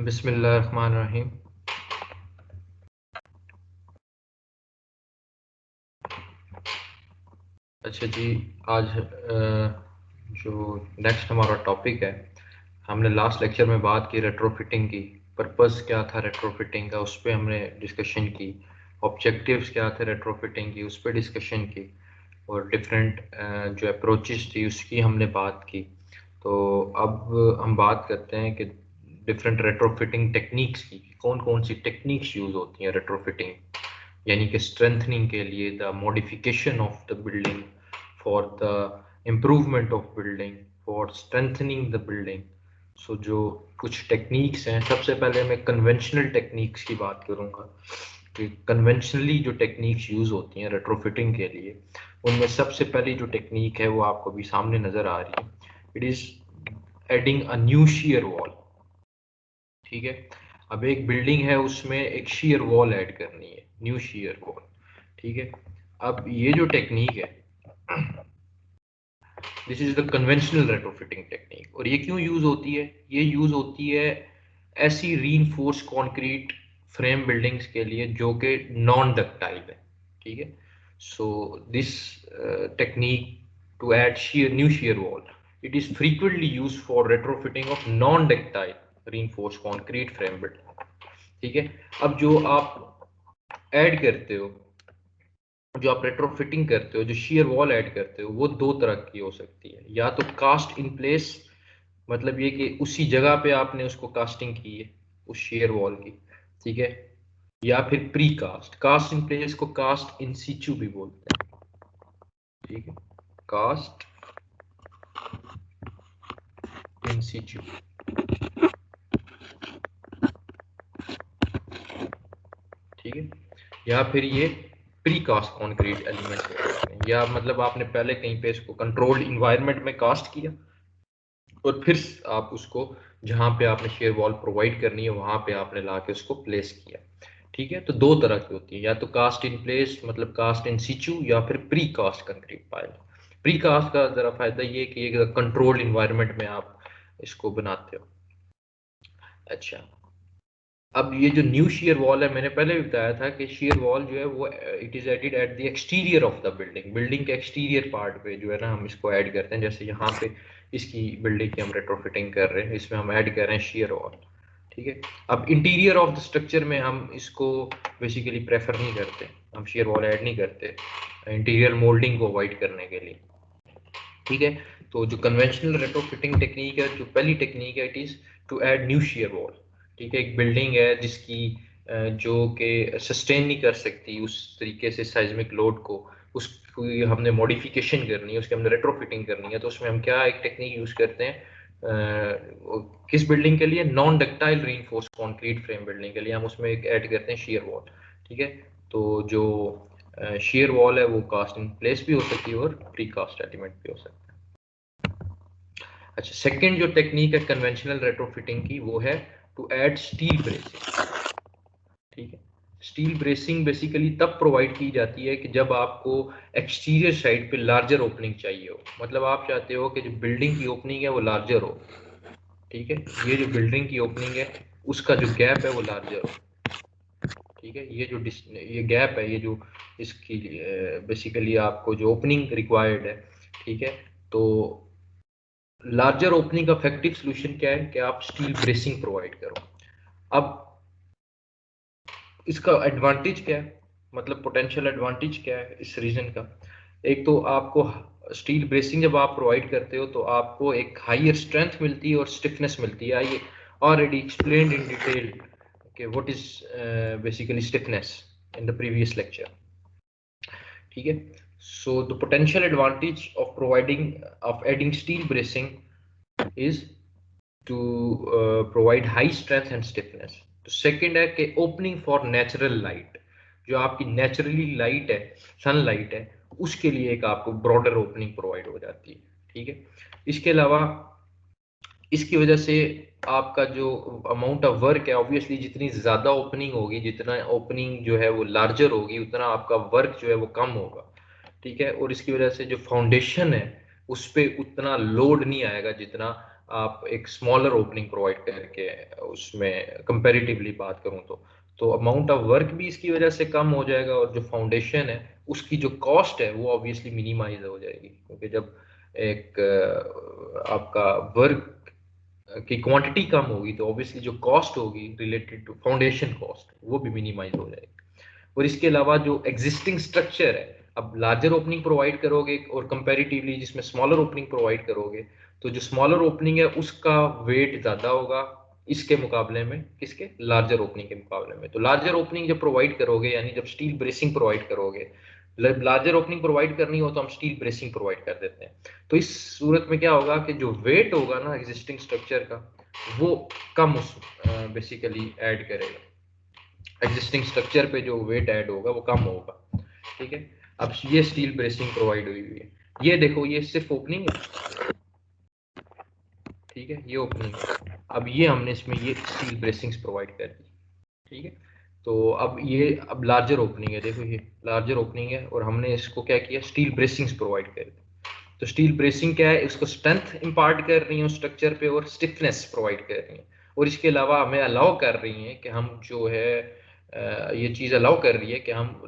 बिस्मिल्लाहिर्रहमानिर्रहीम। अच्छा जी, आज जो नेक्स्ट हमारा टॉपिक है, हमने लास्ट लेक्चर में बात की रेट्रोफिटिंग की। पर्पस क्या था रेट्रोफिटिंग का, उस पर हमने डिस्कशन की। ऑब्जेक्टिव्स क्या थे रेट्रोफिटिंग की, उस पर डिस्कशन की। और डिफरेंट जो अप्रोचेस थी उसकी हमने बात की। तो अब हम बात करते हैं कि डिफरेंट रेट्रोफिटिंग टेक्निक्स की, कौन कौन सी टेक्निक्स यूज़ होती हैं रेट्रोफिटिंग, यानी कि स्ट्रेंथनिंग के लिए, the modification of the building, for the improvement of building, for strengthening the building. So जो कुछ टेक्निक्स हैं, सबसे पहले मैं कन्वेंशनल टेक्निक्स की बात करूंगा कि कन्वेंशनली जो टेक्निक्स यूज़ होती हैं रेट्रोफिटिंग के लिए, उनमें सबसे पहली जो टेक्निक है वो आपको भी सामने नज़र आ रही है। It is adding a new shear wall. ठीक है, अब एक बिल्डिंग है, उसमें एक शियर वॉल ऐड करनी है, न्यू शियर वॉल। ठीक है, अब ये जो टेक्निक है, this is the conventional retrofitting technique. और ये क्यों यूज होती है? ये यूज होती है ऐसी रीइंफोर्स कंक्रीट फ्रेम बिल्डिंग्स के लिए जो कि नॉन डक्टाइल है। ठीक है, so this technique to add shear new shear wall, it is frequently used for retrofitting of non ductile reinforced concrete frame building। ठीक है, अब जो आप ऐड करते हो, जो आप रेट्रोफिटिंग करते हो, जो शेयर वॉल ऐड करते हो, वो दो तरह की हो सकती है। या तो कास्ट इन प्लेस, मतलब ये कि उसी जगह पे आपने उसको कास्टिंग की है उस शेयर वॉल की। ठीक है, या फिर precast. Cast in place को कास्ट इन सिचू भी बोलते हैं। ठीक है, कास्ट इन सिचू। ठीक है, या फिर ये प्री कास्ट कॉन्क्रीट एलिमेंट हो सकते हैं, या मतलब आपने पहले कहीं पे इसको कंट्रोल्ड इन्वायरमेंट में कास्ट किया और फिर आप उसको जहां पे आपने शेयर वॉल प्रोवाइड करनी है वहां पे आपने ला के उसको प्लेस किया। ठीक है, तो दो तरह की होती है, या तो कास्ट इन प्लेस मतलब कास्ट इन सिचू, या फिर precast concrete pile. Precast का जरा फायदा ये कि एक कंट्रोल्ड इन्वायरमेंट में आप इसको बनाते हो। अच्छा, अब ये जो न्यू शेयर वॉल है, मैंने पहले भी बताया था कि शेयर वॉल जो है वो it is added at the exterior of the building. Building के एक्सटीरियर पार्ट पे जो है ना हम इसको ऐड करते हैं। जैसे यहाँ पे इसकी बिल्डिंग की हम रेट्रोफिटिंग कर रहे हैं, इसमें हम ऐड कर रहे हैं शेयर वॉल। ठीक है, अब इंटीरियर ऑफ द स्ट्रक्चर में हम इसको बेसिकली प्रेफर नहीं करते, हम शेयर वॉल ऐड नहीं करते इंटीरियर मोल्डिंग को अवॉइड करने के लिए। ठीक है, तो जो कन्वेंशनल रेट्रोफिटिंग टेक्निक है, जो पहली टेक्निक है, it is to add new shear wall. ठीक है, एक बिल्डिंग है जिसकी जो कि सस्टेन नहीं कर सकती उस तरीके से साइज्मिक लोड को, उसको हमने मॉडिफिकेशन करनी है, उसके हमने रेट्रोफिटिंग करनी है। तो उसमें हम क्या एक टेक्निक यूज करते हैं, किस बिल्डिंग के लिए? Non ductile reinforce concrete frame building के लिए हम उसमें एक ऐड करते हैं शेयर वॉल। ठीक है, तो जो शेयर वॉल है वो कास्ट इन प्लेस भी हो सकती है और प्री कास्ट एलिमेंट भी हो सकता है। अच्छा, सेकंड जो टेक्निक है कन्वेंशनल रेट्रोफिटिंग की, वो है टू ऐड स्टील ब्रेसिंग। ठीक है, स्टील ब्रेसिंग बेसिकली तब प्रोवाइड की जाती है कि जब आपको एक्सटीरियर साइड पे लार्जर ओपनिंग चाहिए हो, मतलब आप चाहते हो कि जो बिल्डिंग की ओपनिंग है वो लार्जर हो। ठीक है, ये जो बिल्डिंग की ओपनिंग है उसका जो गैप है वो लार्जर हो। ठीक है, ये जो ये गैप है, ये जो इसकी बेसिकली आपको जो ओपनिंग रिक्वायर्ड है। ठीक है, तो लार्जर ओपनिंग का इफेक्टिव सोल्यूशन क्या है कि आप स्टील ब्रेसिंग प्रोवाइड करो। अब इसका एडवांटेज क्या है, मतलब पोटेंशियल एडवांटेज क्या है इस रीजन का? एक तो आपको स्टील ब्रेसिंग जब आप प्रोवाइड करते हो तो आपको एक हायर स्ट्रेंथ मिलती है और स्टिफनेस मिलती है। ये ऑलरेडी एक्सप्लेन्ड इन डिटेल कि what is basically stiffness in the previous lecture. ठीक है, so the potential advantage of providing of adding steel bracing is to provide high strength and stiffness। तो सेकंड है कि opening for natural light, जो आपकी naturally light है, sunlight है, उसके लिए एक आपको ब्रॉडर ओपनिंग प्रोवाइड हो जाती है। ठीक है, इसके अलावा इसकी वजह से आपका जो अमाउंट ऑफ वर्क है, ऑब्वियसली जितनी ज्यादा ओपनिंग होगी, जितना ओपनिंग जो है वो लार्जर होगी, उतना आपका वर्क जो है वो कम होगा। ठीक है, और इसकी वजह से जो फाउंडेशन है उस पर उतना लोड नहीं आएगा जितना आप एक स्मॉलर ओपनिंग प्रोवाइड करके उसमें कंपैरेटिवली बात करूं तो अमाउंट ऑफ वर्क भी इसकी वजह से कम हो जाएगा और जो फाउंडेशन है उसकी जो कॉस्ट है वो ऑब्वियसली मिनिमाइज हो जाएगी, क्योंकि जब एक आपका वर्क की क्वांटिटी कम होगी तो ऑब्वियसली जो कॉस्ट होगी रिलेटेड टू फाउंडेशन कॉस्ट वो भी मिनिमाइज हो जाएगी। और इसके अलावा जो एग्जिस्टिंग स्ट्रक्चर है, अब लार्जर ओपनिंग प्रोवाइड करोगे और कंपैरेटिवली जिसमें स्मॉलर ओपनिंग प्रोवाइड करोगे तो जो स्मॉलर ओपनिंग है उसका वेट ज्यादा होगा इसके मुकाबले में, किसके, लार्जर ओपनिंग के मुकाबले में। तो लार्जर ओपनिंग जब प्रोवाइड करोगे यानी जब स्टील ब्रेसिंग प्रोवाइड करोगे, लार्जर ओपनिंग प्रोवाइड करनी हो तो हम स्टील ब्रेसिंग प्रोवाइड कर देते हैं। तो इस सूरत में क्या होगा कि जो वेट होगा ना एग्जिस्टिंग स्ट्रक्चर का वो कम उस बेसिकली ऐड करेगा, एग्जिस्टिंग स्ट्रक्चर पे जो वेट ऐड होगा वो कम होगा। ठीक है, अब ये स्टील ब्रेसिंग प्रोवाइड हुई हुई है, ये देखो ये सिर्फ ओपनिंग है, ठीक है, ये ओपनिंग है। अब ये हमने इसमें ये स्टील ब्रेसिंग्स प्रोवाइड कर दी, ठीक है। तो अब ये अब लार्जर ओपनिंग है, देखो ये लार्जर ओपनिंग है और हमने इसको क्या किया, स्टील ब्रेसिंग्स प्रोवाइड कर दी। तो स्टील ब्रेसिंग क्या है, इसको स्ट्रेंथ इंपार्ट कर रही है स्ट्रक्चर पे और स्टिफनेस प्रोवाइड कर रही है। और इसके अलावा हमें अलाउ कर रही है कि हम जो है ये चीज़ अलाउ कर रही है कि हम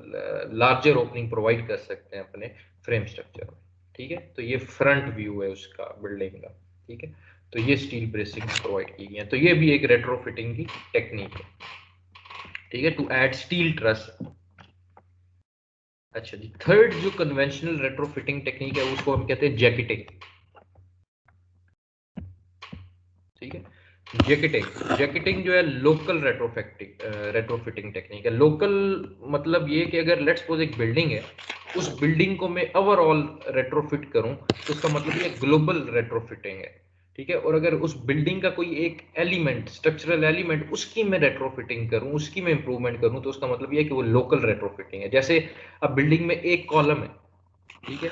लार्जर ओपनिंग प्रोवाइड कर सकते हैं अपने फ्रेम स्ट्रक्चर में। ठीक है, तो ये फ्रंट व्यू है उसका बिल्डिंग का। ठीक है, तो ये स्टील ब्रेसिंग प्रोवाइड की गई है, तो ये भी एक रेट्रोफिटिंग की टेक्निक है। ठीक है, टू ऐड स्टील ट्रस। अच्छा जी, थर्ड जो कन्वेंशनल रेट्रोफिटिंग टेक्निक है उसको हम कहते हैं जैकेटिंग। ठीक है, जैकेटिंग जो है लोकल रेट्रोफिटिंग टेक्निक है। लोकल मतलब ये कि अगर लेट्स सपोज एक बिल्डिंग है, उस बिल्डिंग को मैं ओवरऑल रेट्रोफिट करूं तो उसका मतलब ये ग्लोबल रेट्रोफिटिंग है। ठीक है, और अगर उस बिल्डिंग का कोई एक एलिमेंट, स्ट्रक्चरल एलिमेंट, उसकी मैं रेट्रोफिटिंग करूं, उसकी मैं इंप्रूवमेंट करूं तो उसका मतलब ये है कि वो लोकल रेट्रोफिटिंग है। जैसे अब बिल्डिंग में एक कॉलम है, ठीक है,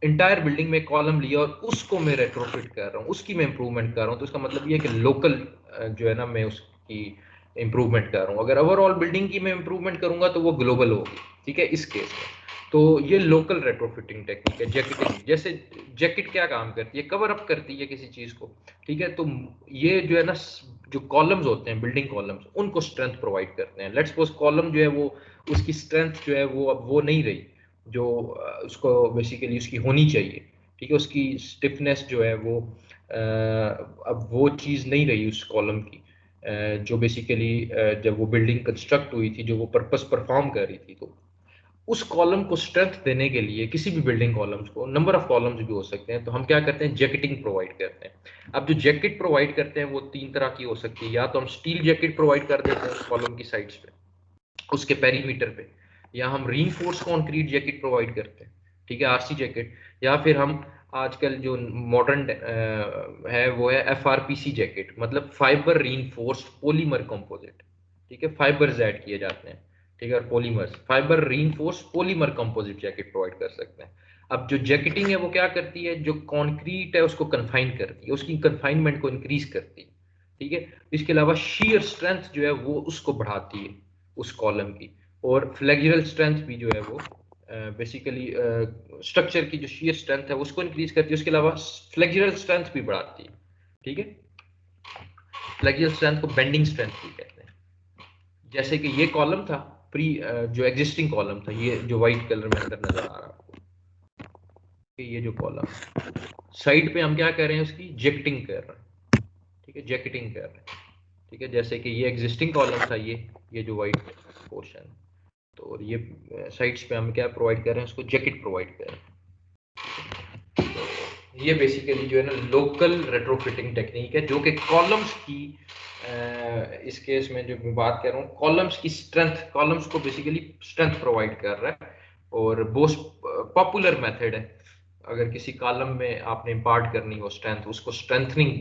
इंटायर बिल्डिंग में कॉलम लिया और उसको मैं रेट्रोफिट कर रहा हूँ, उसकी मैं इंप्रूवमेंट कर रहा हूँ, तो इसका मतलब ये है कि लोकल जो है ना मैं उसकी इंप्रूवमेंट कर रहा हूँ। अगर ओवरऑल बिल्डिंग की मैं इंप्रूवमेंट करूंगा तो वो ग्लोबल होगी। ठीक है, इस केस में तो ये लोकल रेट्रोफिटिंग टेक्निक है। जैकेटिंग, जैसे जैकेट क्या काम करती है, कवर अप करती है किसी चीज को। ठीक है, तो ये जो है ना जो कॉलम्स होते हैं, बिल्डिंग कॉलम्स, उनको स्ट्रेंथ प्रोवाइड करते हैं। लेट्स सपोज कॉलम जो है वो उसकी स्ट्रेंथ जो है वो अब वो नहीं रही जो उसको बेसिकली उसकी होनी चाहिए। ठीक है, उसकी स्टिफनेस जो है वो अब वो चीज़ नहीं रही उस कॉलम की जो बेसिकली जब वो बिल्डिंग कंस्ट्रक्ट हुई थी, जो वो पर्पस परफॉर्म कर रही थी। तो उस कॉलम को स्ट्रेंथ देने के लिए, किसी भी बिल्डिंग कॉलम्स को, नंबर ऑफ कॉलम्स भी हो सकते हैं, तो हम क्या करते हैं, जैकेटिंग प्रोवाइड करते हैं। अब जो जैकेट प्रोवाइड करते हैं वो तीन तरह की हो सकती है। या तो हम स्टील जैकेट प्रोवाइड कर देते हैं उस कॉलम की साइड्स पे, उसके पेरीमीटर पे, या हम रीइंफोर्स कंक्रीट जैकेट प्रोवाइड करते हैं। ठीक है, आरसी जैकेट, या फिर हम आजकल जो मॉडर्न है वो है एफआरपीसी जैकेट, मतलब फाइबर रीइंफोर्स्ड पॉलीमर कंपोजिट। ठीक है, फाइबर्स ऐड किए जाते हैं। ठीक है, और polymers, fibre reinforced polymer composite jacket provide कर सकते हैं। अब जो जैकेटिंग है वो क्या करती है, जो कंक्रीट है उसको कन्फाइन करती है, उसकी कन्फाइनमेंट को इंक्रीज करती है। ठीक है, इसके अलावा शीयर स्ट्रेंथ जो है वो उसको बढ़ाती है उस कॉलम की, और फ्लेक्सुरल स्ट्रेंथ भी जो है वो बेसिकली स्ट्रक्चर की जो शीयर स्ट्रेंथ है उसको इंक्रीज करती है। उसके अलावा फ्लेक्सुरल स्ट्रेंथ भी बढ़ाती है। ठीक है, फ्लेक्सुरल स्ट्रेंथ को बेंडिंग स्ट्रेंथ भी कहते हैं। जैसे कि ये कॉलम था प्री जो एग्जिस्टिंग कॉलम था, ये जो व्हाइट कलर में अंदर नजर आ रहा है आपको, ये जो कॉलम साइड पे हम क्या कर रहे हैं, उसकी जैकेटिंग कर रहे हैं। ठीक है, जैकेटिंग कर रहे हैं। ठीक है, जैसे कि ये एग्जिस्टिंग कॉलम था, ये जो व्हाइट पोर्शन, तो और ये साइट्स पे हम क्या प्रोवाइड कर रहे हैं, उसको जैकेट प्रोवाइड कर रहे हैं। तो ये बेसिकली जो है ना लोकल रेट्रोफिटिंग टेक्निक है, जो कि कॉलम्स की इस केस में जो मैं बात कर रहा हूँ, कॉलम्स की स्ट्रेंथ, कॉलम्स को बेसिकली स्ट्रेंथ प्रोवाइड कर रहा है, और बहुत पॉपुलर मेथड है। अगर किसी कॉलम में आपने इंपार्ट करनी हो स्ट्रेंथ, उसको स्ट्रेंथनिंग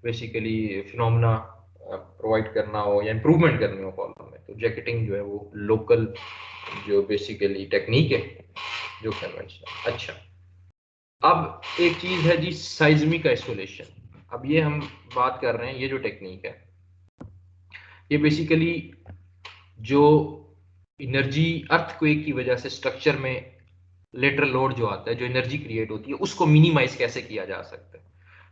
बेसिकली फिनोमेना प्रोवाइड करना हो या इंप्रूवमेंट करनी हो कॉलम में, तो जैकेटिंग जो है वो लोकल जो बेसिकली टेक्निक है जो कन्वेंशनल। अच्छा, अब एक चीज है जी साइज्मिक आइसोलेशन। अब ये हम बात कर रहे हैं, ये जो टेक्निक है ये बेसिकली जो एनर्जी अर्थक्वेक की वजह से स्ट्रक्चर में लेटरल लोड जो आता है, जो एनर्जी क्रिएट होती है, उसको मिनिमाइज कैसे किया जा सकता है।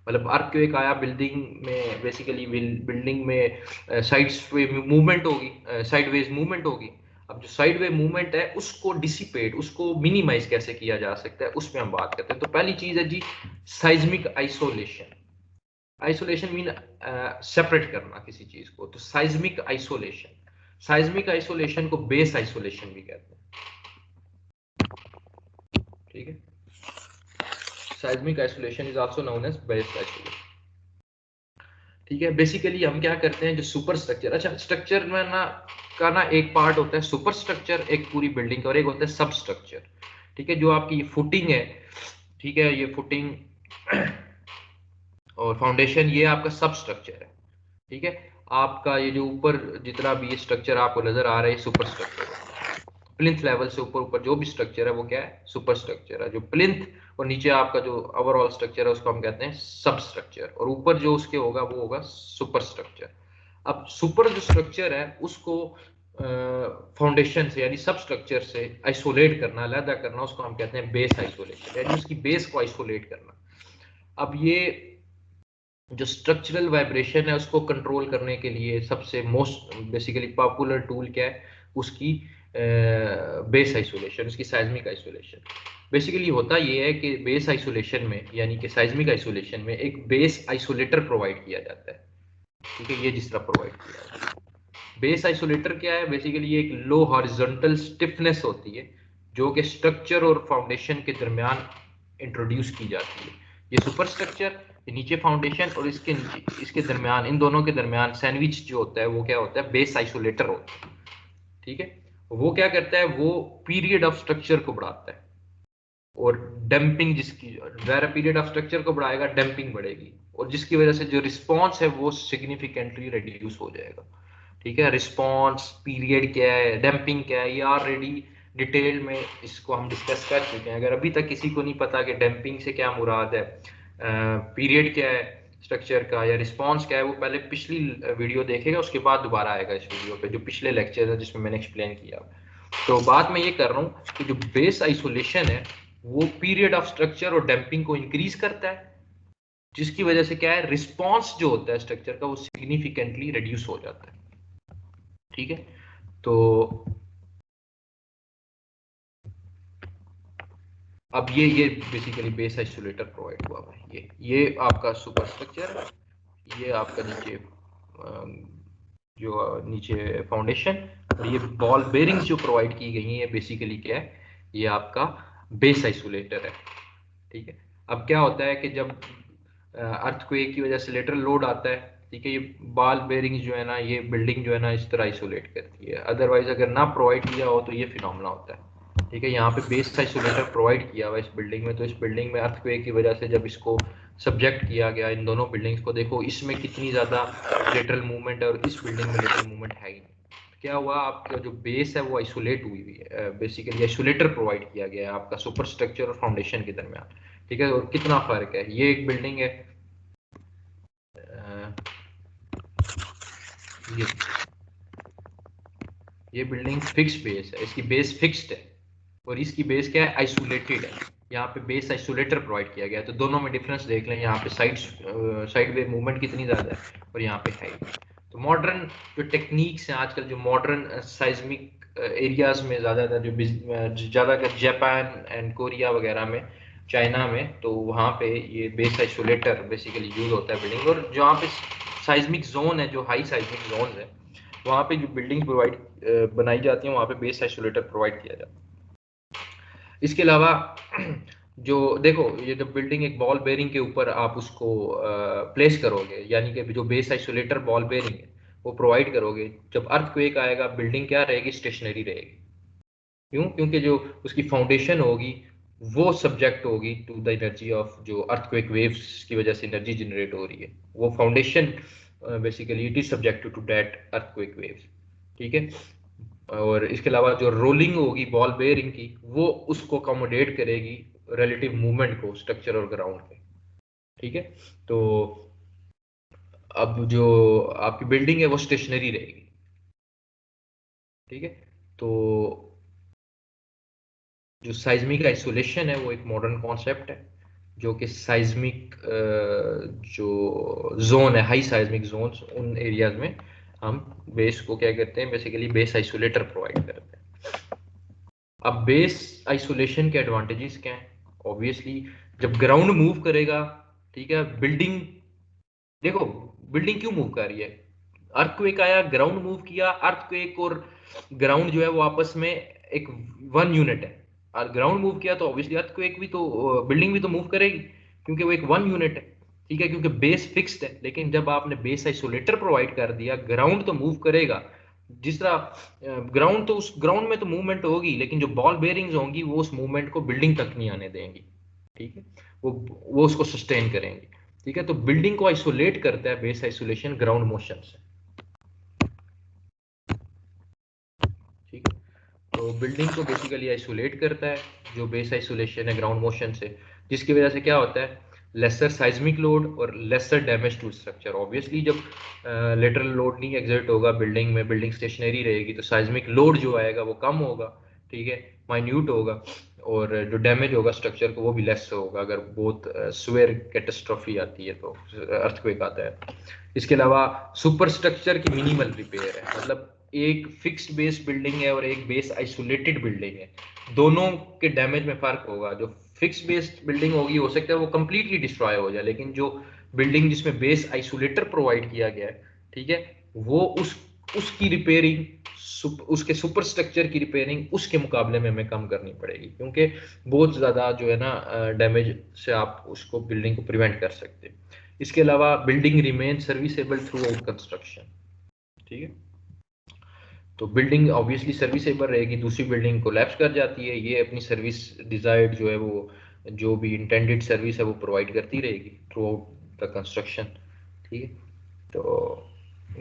मतलब अर्थक्वेक आया बिल्डिंग में, बेसिकली बिल्डिंग में साइड्स पे मूवमेंट होगी, साइडवेज मूवमेंट होगी। अब जो साइडवे मूवमेंट है उसको डिसिपेट, उसको मिनिमाइज कैसे किया जा सकता है, उसमें हम बात करते हैं। तो पहली चीज है जी seismic isolation. Isolation mean separate करना किसी चीज को, तो साइज्मिक आइसोलेशन, साइज्मिक आइसोलेशन को बेस आइसोलेशन भी कहते हैं, ठीक है। Seismic isolation is also known as base isolation, ठीक है। बेसिकली हम क्या करते हैं, जो सुपर स्ट्रक्चर, अच्छा स्ट्रक्चर में ना का ना एक पार्ट होता है सुपर स्ट्रक्चर, एक पूरी बिल्डिंग का, और एक होता है सब स्ट्रक्चर, ठीक है। जो आपकी फुटिंग है, ठीक है, ये फुटिंग और फाउंडेशन, ये आपका सब स्ट्रक्चर है, ठीक है। आपका ये जो ऊपर जितना भी स्ट्रक्चर आपको नजर आ रहा है सुपर स्ट्रक्चर है। प्लिंथ लेवल से ऊपर ऊपर जो भी स्ट्रक्चर है वो क्या है, सुपर स्ट्रक्चर है। जो प्लिंथ और नीचे आपका जो ओवरऑल स्ट्रक्चर है उसको हम कहते हैं सब स्ट्रक्चर, और ऊपर जो उसके होगा वो होगा सुपर स्ट्रक्चर। अब सुपर जो स्ट्रक्चर है उसको फाउंडेशन से यानी सब स्ट्रक्चर से आइसोलेट करना, अलग करना, उसको हम कहते हैं बेस आइसोलेशन, यानी उसकी बेस को आइसोलेट करना। अब ये जो स्ट्रक्चरल वाइब्रेशन है उसको कंट्रोल करने के लिए सबसे मोस्ट बेसिकली पॉपुलर टूल क्या है, उसकी बेस आइसोलेशन, उसकी साइज्मिक आइसोलेशन। बेसिकली होता ये है कि बेस आइसोलेशन में यानी कि साइज्मिक आइसोलेशन में एक बेस आइसोलेटर प्रोवाइड किया जाता है, ठीक है। ये जिस तरह प्रोवाइड किया जाता है, बेस आइसोलेटर क्या है, बेसिकली ये एक लो हॉरिजॉन्टल स्टिफनेस होती है जो कि स्ट्रक्चर और फाउंडेशन के दरमियान इंट्रोड्यूस की जाती है। ये सुपर स्ट्रक्चर, ये नीचे फाउंडेशन, और इसके नीचे इसके दरमियान, इन दोनों के दरमियान सैंडविच जो होता है वो क्या होता है, बेस आइसोलेटर होता है, ठीक है। वो क्या करता है, वो पीरियड ऑफ स्ट्रक्चर को बढ़ाता है, और डंपिंग, जिसकी ज़्यादा पीरियड ऑफ स्ट्रक्चर को बढ़ाएगा डंपिंग बढ़ेगी, और जिसकी वजह से जो रिस्पॉन्स है वो सिग्निफिकेंटली रिड्यूस हो जाएगा, ठीक है। रिस्पॉन्स पीरियड क्या है, डंपिंग क्या है, ये ऑलरेडी डिटेल में इसको हम डिस्कस कर चुके हैं। अगर अभी तक किसी को नहीं पता कि डंपिंग से क्या मुराद है, पीरियड क्या है स्ट्रक्चर का, या रिस्पॉन्स क्या है, वो पहले पिछली वीडियो देखेगा, उसके बाद दोबारा आएगा इस वीडियो पे जो पिछले लेक्चर है जिसमें मैंने एक्सप्लेन किया। तो बात मैं ये कर रहा हूँ कि जो बेस आइसोलेशन है वो पीरियड ऑफ स्ट्रक्चर और डंपिंग को इंक्रीज करता है, जिसकी वजह से क्या है, रिस्पॉन्स जो होता है स्ट्रक्चर का वो सिग्निफिकेंटली रिड्यूस हो जाता है, ठीक है। तो अब ये बेसिकली बेस आइसोलेटर प्रोवाइड हुआ है। ये आपका सुपर स्ट्रक्चर है, ये आपका नीचे जो नीचे फाउंडेशन, और ये बॉल बेरिंग्स जो प्रोवाइड की गई हैं, ये बेसिकली क्या है, ये आपका बेस आइसोलेटर है, ठीक है। अब क्या होता है कि जब अर्थक्वेक की वजह से लेटरल लोड आता है, ठीक है, ये बॉल बेरिंग्स जो है ना, ये बिल्डिंग जो है ना इस तरह आइसोलेट करती है। अदरवाइज अगर ना प्रोवाइड किया हो तो ये फिनोमेना होता है, ठीक है। यहाँ पे बेस आइसोलेटर प्रोवाइड किया हुआ इस बिल्डिंग में, तो इस बिल्डिंग में अर्थक्वेक की वजह से जब इसको सब्जेक्ट किया गया, इन दोनों बिल्डिंग्स को देखो, इसमें कितनी ज्यादा लेटरल मूवमेंट है और इस बिल्डिंग में लेटरल मूवमेंट है ही नहीं। क्या हुआ, आपका जो बेस है वो आइसोलेट हुई हुई है, बेसिकली आइसोलेटर प्रोवाइड किया गया है आपका सुपर स्ट्रक्चर और फाउंडेशन के दरमियान, ठीक है। और कितना फर्क है, ये एक बिल्डिंग है, ये ये बिल्डिंग फिक्स बेस है, इसकी बेस फिक्स्ड है, और इसकी बेस क्या है, आइसोलेटेड है। यहाँ पे बेस आइसोलेटर प्रोवाइड किया गया है, तो दोनों में डिफरेंस देख लें, यहाँ पे साइड वे मूवमेंट कितनी ज्यादा है और यहाँ पे है। तो मॉडर्न जो टेक्निक्स हैं आजकल, जो मॉडर्न साइज्मिक एरियाज में ज्यादातर जो ज्यादातर जापान एंड कोरिया वगैरह में, चाइना में, तो वहाँ पे ये बेस आइसोलेटर बेसिकली यूज होता है बिल्डिंग। और जहाँ पे साइज्मिक जोन है, जो हाई साइज्मिक जोन है, वहाँ पे जो बिल्डिंग प्रोवाइड बनाई जाती है वहाँ पे बेस आइसोलेटर प्रोवाइड किया जाता है। इसके अलावा जो देखो, ये जब बिल्डिंग एक बॉल बेरिंग के ऊपर आप उसको प्लेस करोगे, यानी कि जो बेस आइसोलेटर बॉल बेरिंग है वो प्रोवाइड करोगे, जब अर्थक्वेक आएगा बिल्डिंग क्या रहेगी, स्टेशनरी रहेगी। क्यों, क्योंकि जो उसकी फाउंडेशन होगी वो सब्जेक्ट होगी टू द एनर्जी ऑफ जो अर्थक्वेक वेव्स की वजह से एनर्जी जनरेट हो रही है, वो foundation basically it is subject to that earthquake waves, ठीक है। और इसके अलावा जो रोलिंग होगी बॉल बेयरिंग की, वो उसको अकोमोडेट करेगी रिलेटिव मूवमेंट को स्ट्रक्चर और ग्राउंड पे, ठीक है। तो अब जो आपकी बिल्डिंग है वो स्टेशनरी रहेगी, ठीक है। तो जो साइज्मिक आइसोलेशन है वो एक मॉडर्न कॉन्सेप्ट है जो कि साइज्मिक जो जोन है, हाई साइज्मिक जोन्स, उन एरियाज में हम बेस को क्या करते हैं, बेसिकली बेस आइसोलेटर प्रोवाइड करते हैं। अब बेस आइसोलेशन के एडवांटेजेस क्या हैं? ऑब्वियसली जब ग्राउंड मूव करेगा, ठीक है, बिल्डिंग, देखो बिल्डिंग क्यों मूव कर रही है, अर्थक्वेक आया, ग्राउंड मूव किया, अर्थक्वेक और ग्राउंड जो है वो आपस में एक वन यूनिट है, और ग्राउंड मूव किया तो ऑब्वियसली अर्थक्वेक भी तो, बिल्डिंग भी तो मूव करेगी, क्योंकि वो एक वन यूनिट है, ठीक है, क्योंकि बेस फिक्स्ड है। लेकिन जब आपने बेस आइसोलेटर प्रोवाइड कर दिया, ग्राउंड तो मूव करेगा, जिस तरह ग्राउंड, तो उस ग्राउंड में तो मूवमेंट होगी, लेकिन जो बॉल बेयरिंग्स होंगी वो उस मूवमेंट को बिल्डिंग तक नहीं आने देंगी, ठीक है, वो उसको सस्टेन करेंगे, ठीक है। तो बिल्डिंग को आइसोलेट करता है बेस आइसोलेशन ग्राउंड मोशन से, ठीक है। तो बिल्डिंग को बेसिकली आइसोलेट करता है जो बेस आइसोलेशन है ग्राउंड मोशन से, जिसकी वजह से क्या होता है, लेसर साइज्मिक लोड और lesser damage to structure. Obviously जब लेटरल लोड नहीं एग्जर्ट होगा बिल्डिंग में, बिल्डिंग स्टेशनरी रहेगी, तो साइज्मिक लोड जो आएगा वो कम होगा, ठीक है, माइन्यूट होगा, और जो डैमेज होगा स्ट्रक्चर को वो भी लेस होगा अगर बहुत स्वेयर कैटास्ट्रॉफी आती है, तो अर्थक्वेक आता है। इसके अलावा सुपर स्ट्रक्चर की मिनिमल रिपेयर है, मतलब एक फिक्स्ड बेस बिल्डिंग है और एक बेस आइसोलेटेड बिल्डिंग है, दोनों के डैमेज में फर्क होगा। जो फिक्स्ड बेस्ड बिल्डिंग होगी हो सकता है वो कंप्लीटली डिस्ट्रॉय हो जाए, लेकिन जो बिल्डिंग जिसमें बेस आइसोलेटर प्रोवाइड किया गया है, ठीक है, वो उसकी रिपेयरिंग, उसके सुपर स्ट्रक्चर की रिपेयरिंग उसके मुकाबले में हमें कम करनी पड़ेगी, क्योंकि बहुत ज्यादा जो है ना डैमेज से आप उसको बिल्डिंग को प्रिवेंट कर सकते हैं। इसके अलावा building remain serviceable through out construction, ठीक है। तो बिल्डिंग ऑब्वियसली सर्विसेबल रहेगी, दूसरी बिल्डिंग कोलैप्स कर जाती है, ये अपनी सर्विस डिजायर्ड जो है वो, जो भी इंटेंडेड सर्विस है वो प्रोवाइड करती रहेगी थ्रू आउट द कंस्ट्रक्शन, ठीक है। तो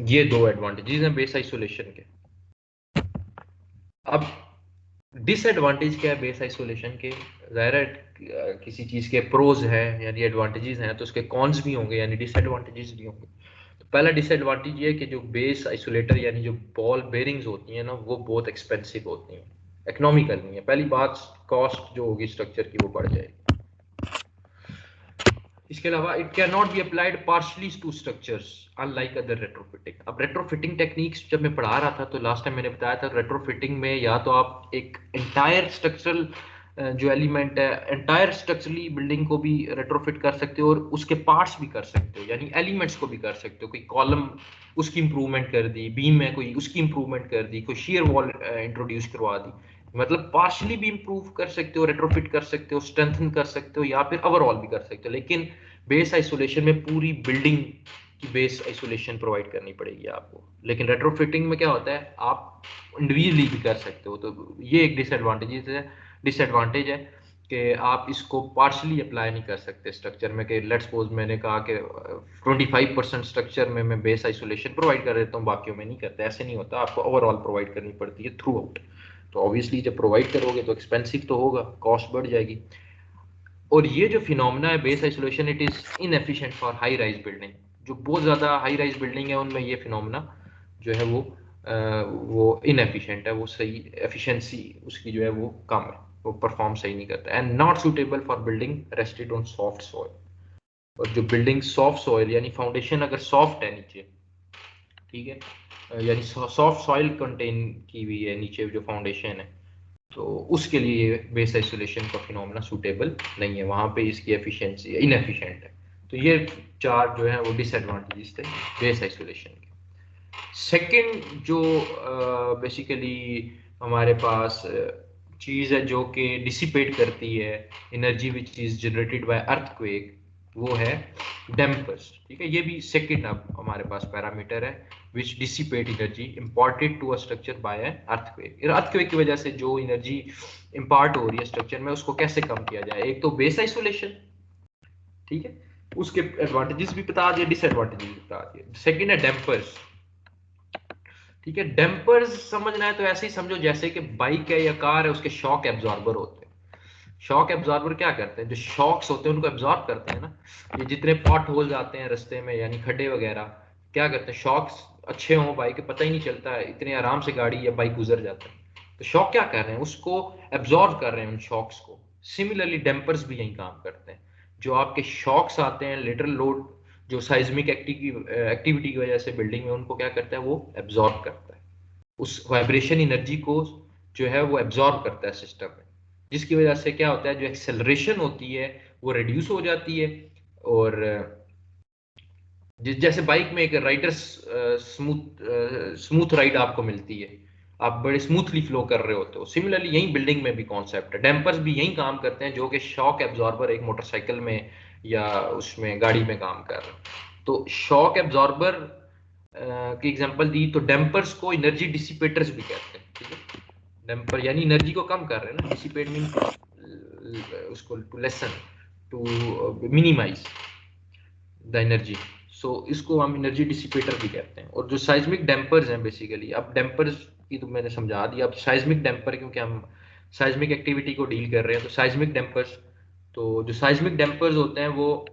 ये दो एडवांटेजेस हैं बेस आइसोलेशन के। अब डिसएडवांटेज क्या है बेस आइसोलेशन के? जाहिर है किसी चीज के प्रोज हैं यानी एडवांटेजेस हैं, तो उसके कॉन्स भी होंगे यानी डिसएडवांटेजेस भी होंगे। तो पहला डिसएडवांटेज ये है कि जो बेस आइसोलेटर यानी जो बॉल बेरिंग्स होती हैं ना, वो बहुत एक्सपेंसिव होती हैं, इकोनॉमिकल नहीं है। पहली बात, कॉस्ट जो होगी स्ट्रक्चर की वो बढ़ जाएगी। इसके अलावा it can not be applied partially to structures unlike other retrofitting. अब रेट्रोफिटिंग टेक्निक्स जब मैं पढ़ा रहा था तो लास्ट टाइम मैंने बताया था, रेट्रोफिटिंग में या तो आप एक एंटायर स्ट्रक्चरल जो एलिमेंट है, एंटायर स्ट्रक्चरली बिल्डिंग को भी रेट्रोफिट कर सकते हो और उसके पार्ट्स भी कर सकते हो, यानी एलिमेंट्स को भी कर सकते हो। कोई कॉलम उसकी इंप्रूवमेंट कर दी, बीम है कोई उसकी इंप्रूवमेंट कर दी, कोई शेयर वॉल इंट्रोड्यूस करवा दी, मतलब पार्शली भी इंप्रूव कर सकते हो, रेट्रोफिट कर सकते हो, स्ट्रेंथन कर सकते हो, या फिर ओवरऑल भी कर सकते हो। लेकिन बेस आइसोलेशन में पूरी बिल्डिंग की बेस आइसोलेशन प्रोवाइड करनी पड़ेगी आपको, लेकिन रेट्रोफिटिंग में क्या होता है, आप इंडिविजुअली भी कर सकते हो। तो ये एक डिसएडवांटेज है कि आप इसको पार्शली अप्लाई नहीं कर सकते स्ट्रक्चर में, कि लेट्स सपोज मैंने कहा कि 25% स्ट्रक्चर में मैं बेस आइसोलेशन प्रोवाइड कर देता हूँ, बाकियों में नहीं करता, ऐसे नहीं होता, आपको ओवरऑल प्रोवाइड करनी पड़ती है थ्रू आउट। तो ऑब्वियसली जब प्रोवाइड करोगे तो एक्सपेंसिव तो होगा, कॉस्ट बढ़ जाएगी। और ये जो फिनोमेना है base isolation, it is inefficient for high rise building. जो बहुत ज्यादा हाई राइज बिल्डिंग है उनमें ये फिनोमेना जो है वो इनएफिशिएंट है, वो सही एफिशिएंसी उसकी जो है वो कम है, वो परफॉर्म सही नहीं करता। And not suitable for building rested on soft soil. और जो बिल्डिंग सॉफ्ट सॉइल यानी फाउंडेशन अगर सॉफ्ट है नीचे, ठीक है, यानी सॉफ्ट सॉइल कंटेन की हुई है नीचे जो फाउंडेशन है, तो उसके लिए बेस आइसोलेशन का फिनोमेना सूटेबल नहीं है, वहां पे इसकी एफिशिएंसी इनएफिशिएंट है। तो ये चार जो है वो डिसएडवांटेजेस थे बेस आइसोलेशन के। सेकंड जो बेसिकली हमारे पास चीज है जो कि डिसिपेट करती है energy which is generated by earthquake, वो है डैम्पर्स, ठीक है। ये भी सेकंड अब हमारे पास पैरामीटर है, which dissipate energy imparted to a structure by an earthquake. Earthquake की वजह से जो एनर्जी इम्पार्ट हो रही है स्ट्रक्चर में उसको कैसे कम किया जाए, एक तो बेस आइसोलेशन, ठीक है, उसके एडवांटेजेस भी बता दिए, डिसएडवांटेजेस भी बता दिए। सेकंड है डैम्पर्स, ठीक है। डैम्पर्स समझना है तो ऐसे ही समझो जैसे कि बाइक है या कार है, उसके शॉक एब्जॉर्बर होते हैं। शॉक एब्जॉर्बर क्या करते हैं, जो शॉक्स होते हैं उनको एब्जॉर्ब करते हैं ना। ये जितने पॉट होल्स आते हैं रास्ते में यानी खड्डे वगैरह, क्या करते हैं, शॉक्स अच्छे हों बाइक के पता ही नहीं चलता है, इतने आराम से गाड़ी या बाइक गुजर जाता है। तो शॉक क्या कर रहे हैं, उसको एब्जॉर्ब कर रहे हैं उन शॉक्स को। सिमिलरली डैम्पर्स भी यही काम करते हैं, जो आपके शॉक्स आते हैं लेटरल लोड जो साइज्मिक एक्टिविटी की वजह से बिल्डिंग में, उनको क्या करता है, वो एब्जॉर्ब करता है, उस वाइब्रेशन एनर्जी को जो है वो एब्जॉर्ब करता है सिस्टम में, जिसकी वजह से क्या होता है, जो एक्सेलरेशन होती है वो रिड्यूस हो जाती है। और जैसे बाइक में एक राइडर स्मूथ राइड आपको मिलती है, आप बड़े स्मूथली फ्लो कर रहे होते हो, सिमिलरली यही बिल्डिंग में भी कॉन्सेप्ट है, डैम्पर्स भी यही काम करते हैं जो कि शॉक एब्जॉर्बर एक मोटरसाइकिल में या उसमें गाड़ी में काम कर रहे हैं। तो शॉक एब्जॉर्बर की एग्जांपल दी, तो डैम्पर्स को एनर्जी डिसिपेटर्स भी कहते हैं, ठीक है। डैम्पर यानी एनर्जी को कम कर रहे हैं ना, डिसिपेट मीन उसको to lessen, to minimize the energy. So इसको हम एनर्जी डिसिपेटर भी कहते हैं। और जो साइज्मिक डैम्पर्स हैं बेसिकली, अब डैम्पर्स की तो मैंने समझा दिया, अब साइज्मिक डैम्पर, क्योंकि हम साइज्मिक एक्टिविटी को डील कर रहे हैं, तो साइज्मिक डैम्पर्स, तो जो साइज्मिक डैम्पर्स होते हैं वो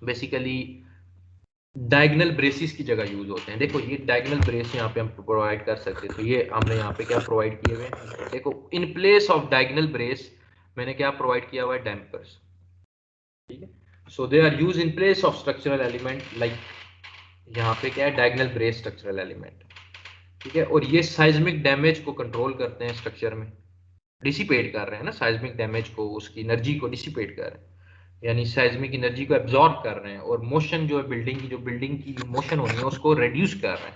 बेसिकली डायगनल ब्रेसिस की जगह यूज होते हैं। देखो ये डायगनल ब्रेस यहाँ पे हम प्रोवाइड कर सकते हैं, तो ये हमने यहाँ पे क्या प्रोवाइड किए हुए हैं, देखो in place of diagonal brace मैंने क्या प्रोवाइड किया हुआ है, डैम्पर्स, ठीक है। So they are use in place of structural element, like यहाँ पे क्या है, डायगनल ब्रेस स्ट्रक्चरल एलिमेंट, ठीक है। और ये साइज्मिक डैमेज को कंट्रोल करते हैं स्ट्रक्चर में, डिसिपेट कर रहे हैं ना, साइज्मिक डैमेज को, उसकी एनर्जी को डिसिपेट कर रहे हैं, यानी साइज्मिक एनर्जी को एब्जॉर्ब कर रहे हैं। और मोशन जो है बिल्डिंग की जो मोशन होनी है उसको रिड्यूस कर रहे हैं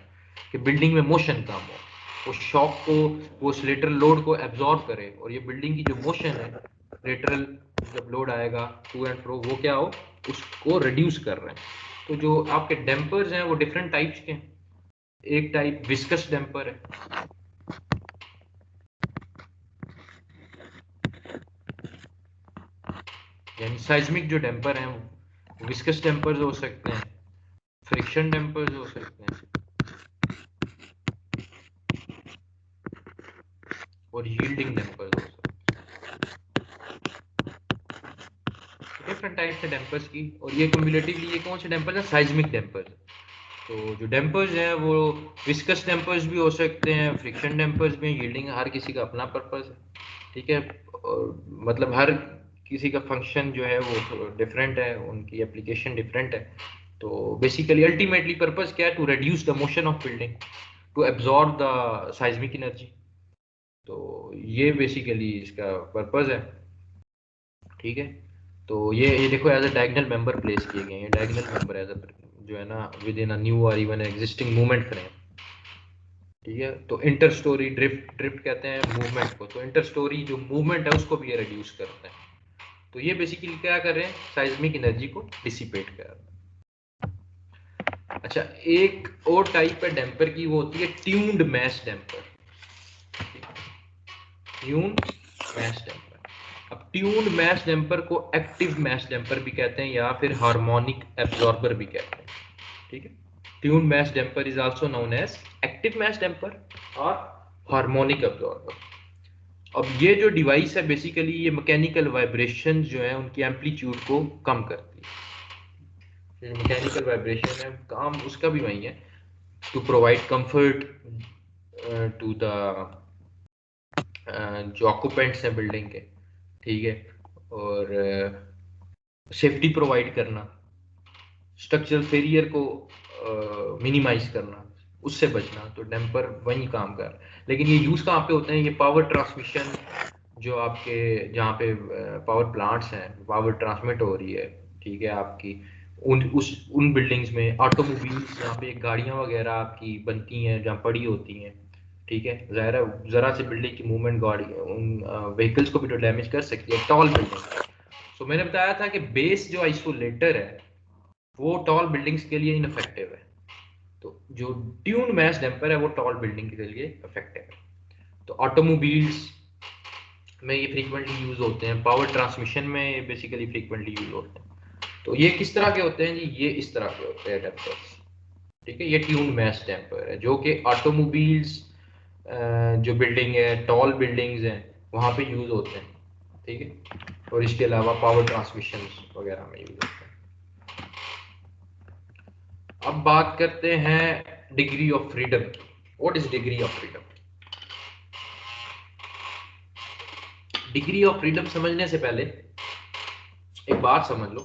कि बिल्डिंग में मोशन कम हो, वो शॉक को, वो उस लेटरल लोड को एब्जॉर्ब करे, और ये बिल्डिंग की जो मोशन है, लेटरल जब लोड आएगा टू एंड फ्रो, वो क्या हो, उसको रिड्यूस कर रहे हैं। तो जो आपके डैम्पर्स हैं वो डिफरेंट टाइप्स के हैं। एक टाइप विस्कस डैम्पर है, यानी साइज्मिक जो डैम्पर हैं विस्कस डैम्पर्स हो सकते हैं, फ्रिक्शन डैम्पर्स हो सकते हैं, और यील्डिंग डैम्पर्स हो सकते हैं। डिफरेंट टाइप्स है डैम्पर्स की। और ये क्युमुलेटिवली ये कौन से डैम्पर्स हैं, साइज्मिक डैम्पर्स। तो जो डैम्पर्स हैं वो विस्कस डैम्पर्स भी हो सकते हैं, फ्रिक्शन डैम्पर्स भी हैं, यील्डिंग, हर किसी का अपना पर्पस है, ठीक है। और मतलब हर किसी का फंक्शन जो है वो डिफरेंट है, उनकी एप्लीकेशन डिफरेंट है। तो बेसिकली अल्टीमेटली पर्पस क्या है, to reduce the motion of building, to absorb the seismic energy. तो ये बेसिकली इसका पर्पस है, ठीक है। तो ये देखो as a diagonal member place किए गए हैं, डायगोनल मेंबर एज अ जो है ना विद इन अ न्यू और इवन एग्जिस्टिंग मूवमेंट फ्रेम, ठीक है। तो इंटर स्टोरी ड्रिफ्ट, ड्रिफ्ट कहते हैं मूवमेंट को, तो इंटर स्टोरी जो मूवमेंट है उसको भी ये रिड्यूस करते हैं। तो ये बेसिकली क्या कर रहे हैं, साइज्मिक एनर्जी को डिसिपेट कर रहे हैं। अच्छा, एक और टाइप है डैम्पर की, वो होती है tuned mass damper, tuned mass damper. अब ट्यून्ड मैश डैम्पर को एक्टिव मैश डैम्पर भी कहते हैं या फिर हार्मोनिक एब्जॉर्बर भी कहते हैं, ठीक है। Tuned mass damper is also known as active mass damper और हार्मोनिक एब्जॉर्बर। अब ये जो डिवाइस है बेसिकली ये मैकेनिकल वाइब्रेशन जो है उनकी एम्पलीट्यूड को कम करती है। जो मैकेनिकल वाइब्रेशन है काम उसका भी वही है, to provide comfort to the जो ऑक्यूपेंट्स हैं बिल्डिंग के, ठीक है। और सेफ्टी प्रोवाइड करना, स्ट्रक्चरल फेलियर को मिनिमाइज करना, उससे बचना, तो डैम्पर वही काम कर। लेकिन ये यूज कहाँ पे होते हैं, ये पावर ट्रांसमिशन जो आपके जहाँ पे पावर प्लांट्स हैं, पावर ट्रांसमिट हो रही है, ठीक है, आपकी उन बिल्डिंग्स में, ऑटोमोबाइल्स जहाँ पे गाड़ियाँ वगैरह आपकी बनती हैं, जहाँ पड़ी होती हैं, ठीक है। ज़ाहिर है ज़रा से बिल्डिंग की मूवमेंट गाड़ी उन व्हीकल्स को भी तो डैमेज कर सकती है, टॉल बिल्डिंग। सो मैंने बताया था कि बेस जो आइसोलेटर है वो टॉल बिल्डिंग्स के लिए इनफेक्टिव है, तो जो ट्यून मैश डैम्पर है वो टॉल बिल्डिंग के लिए इफेक्टिव है। तो ऑटोमोबाइल्स में ये फ्रीक्वेंटली यूज होते हैं, पावर ट्रांसमिशन में बेसिकली फ्रीक्वेंटली यूज होते हैं। तो ये किस तरह के होते हैं जी, ये इस तरह के होते हैं डैम्पर्स, ठीक है। ये ट्यून मैश डैम्पर है जो कि ऑटोमोबाइल्स जो बिल्डिंग है, टॉल बिल्डिंग्स हैं, वहां पे यूज होते हैं, ठीक है। और इसके अलावा पावर ट्रांसमिशन वगैरह में यूज होते हैं। अब बात करते हैं डिग्री ऑफ फ्रीडम की। What is degree of freedom? Degree of freedom समझने से पहले एक बात समझ लो,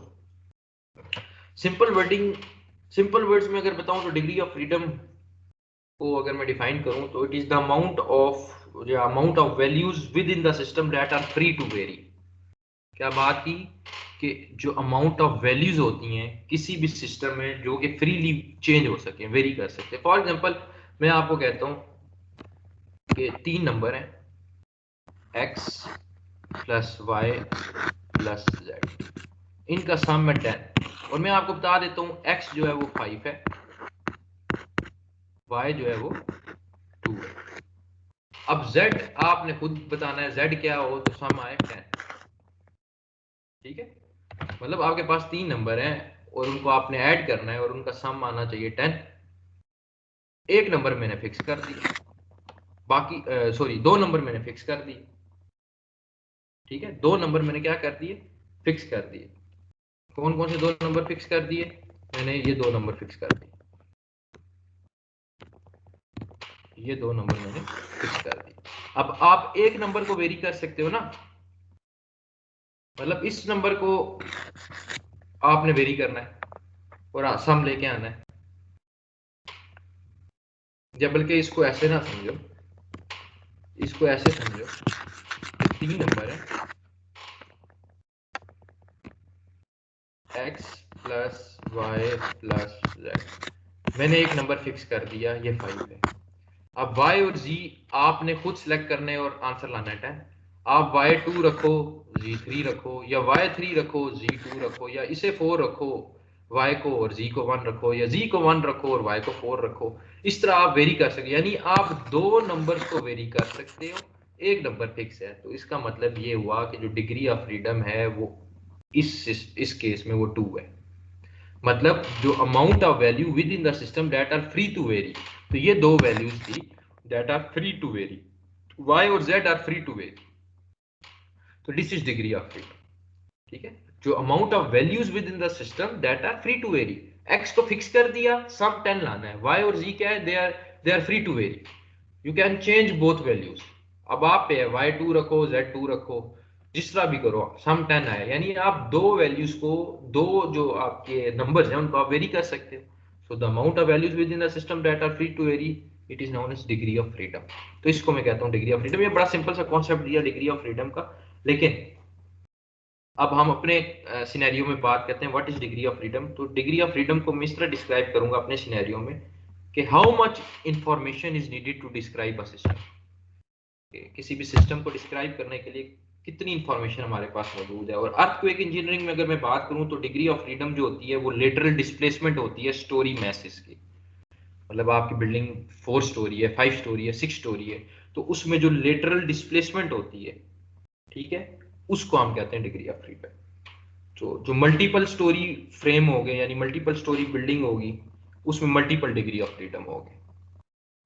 सिंपल वर्ड्स में अगर बताऊं तो डिग्री ऑफ फ्रीडम को अगर मैं डिफाइन करूं तो it is the amount of values within the system that are free to vary. क्या बात की कि जो अमाउंट ऑफ वैल्यूज होती हैं किसी भी सिस्टम में जो कि फ्रीली चेंज हो सके, वेरी कर सकते हैं। फॉर एग्जांपल मैं आपको कहता हूं कि 3 नंबर हैं x plus Y plus Z, इनका सम है 10 और मैं आपको बता देता हूं x जो है वो 5 है, y जो है वो 2 है। अब z आपने खुद बताना है z क्या हो तो सम आए 10। ठीक है, मतलब आपके पास 3 नंबर हैं और उनको आपने ऐड करना है और उनका सम आना चाहिए 10। एक नंबर मैंने फिक्स कर दिया, बाकी सॉरी 2 नंबर मैंने फिक्स कर दिए। ठीक है, 2 नंबर मैंने क्या कर दिए, फिक्स कर दिए। कौन कौन से 2 नंबर फिक्स कर दिए, मैंने ये 2 नंबर फिक्स कर दिए, ये 2 नंबर मैंने फिक्स कर दिए। अब आप एक नंबर को वेरी कर सकते हो ना, मतलब इस नंबर को आपने वेरी करना है और सम लेके आना है। जब बल्कि इसको ऐसे ना समझो, इसको ऐसे समझो, 3 नंबर है x plus Y plus Z, मैंने एक नंबर फिक्स कर दिया, ये 5 है। अब y और z आपने खुद सिलेक्ट करने और आंसर लाना है 10। आप y2 रखो, z3 रखो, या y3 रखो, z2 रखो, या इसे 4 रखो, y को और z को 1 रखो, या z को 1 रखो और y को 4 रखो। इस तरह आप वेरी कर सकते, यानी आप 2 नंबर्स को वेरी कर सकते हो, एक नंबर फिक्स है। तो इसका मतलब ये हुआ कि जो डिग्री ऑफ फ्रीडम है वो इस केस में वो 2 है। मतलब जो amount of value within the system that are free to vary, तो ये 2 वैल्यूज थी that are free to vary, y और z are free to vary, तो this is degree of freedom. ठीक है, जो amount of values within the system that are free to vary, x को fix कर दिया, सम 10 लाना है, y और z क्या है, they are free to vary, you can change both values. अब आप पे है y2 रखो, z2 रखो, जिस तरह भी करो, सम 10 आए, यानी आप दो वैल्यूज को, दो जो आपके नंबर्स हैं उनको आप वेरी कर सकते हो। So the amount of values within the system that are free to vary, it is known as degree of freedom. तो इसको मैं कहता हूँ डिग्री ऑफ फ्रीडम। ये बड़ा सिंपल सा कॉन्सेप्ट दिया डिग्री ऑफ फ्रीडम का, लेकिन अब हम अपने सिनेरियो में बात करते हैं what is degree of freedom. तो डिग्री ऑफ फ्रीडम को मैं इस तरह डिस्क्राइब करूंगा अपने सिनेरियो में कि how much information is needed to describe a system. किसी भी सिस्टम को डिस्क्राइब करने के लिए कितनी इंफॉर्मेशन हमारे पास मौजूद है। और अर्थक्वेक इंजीनियरिंग में अगर मैं बात करूं तो डिग्री ऑफ फ्रीडम जो होती है वो लेटरल डिस्प्लेसमेंट होती है स्टोरी मैसेज की। मतलब आपकी बिल्डिंग 4 स्टोरी है, 5 स्टोरी है, 6 स्टोरी है, तो उसमें जो लेटरल डिस्प्लेसमेंट होती है, ठीक है, उसको हम कहते हैं डिग्री ऑफ फ्रीडम। तो जो मल्टीपल स्टोरी फ्रेम हो गए, यानी मल्टीपल स्टोरी बिल्डिंग होगी, उसमें मल्टीपल डिग्री ऑफ फ्रीडम होगी।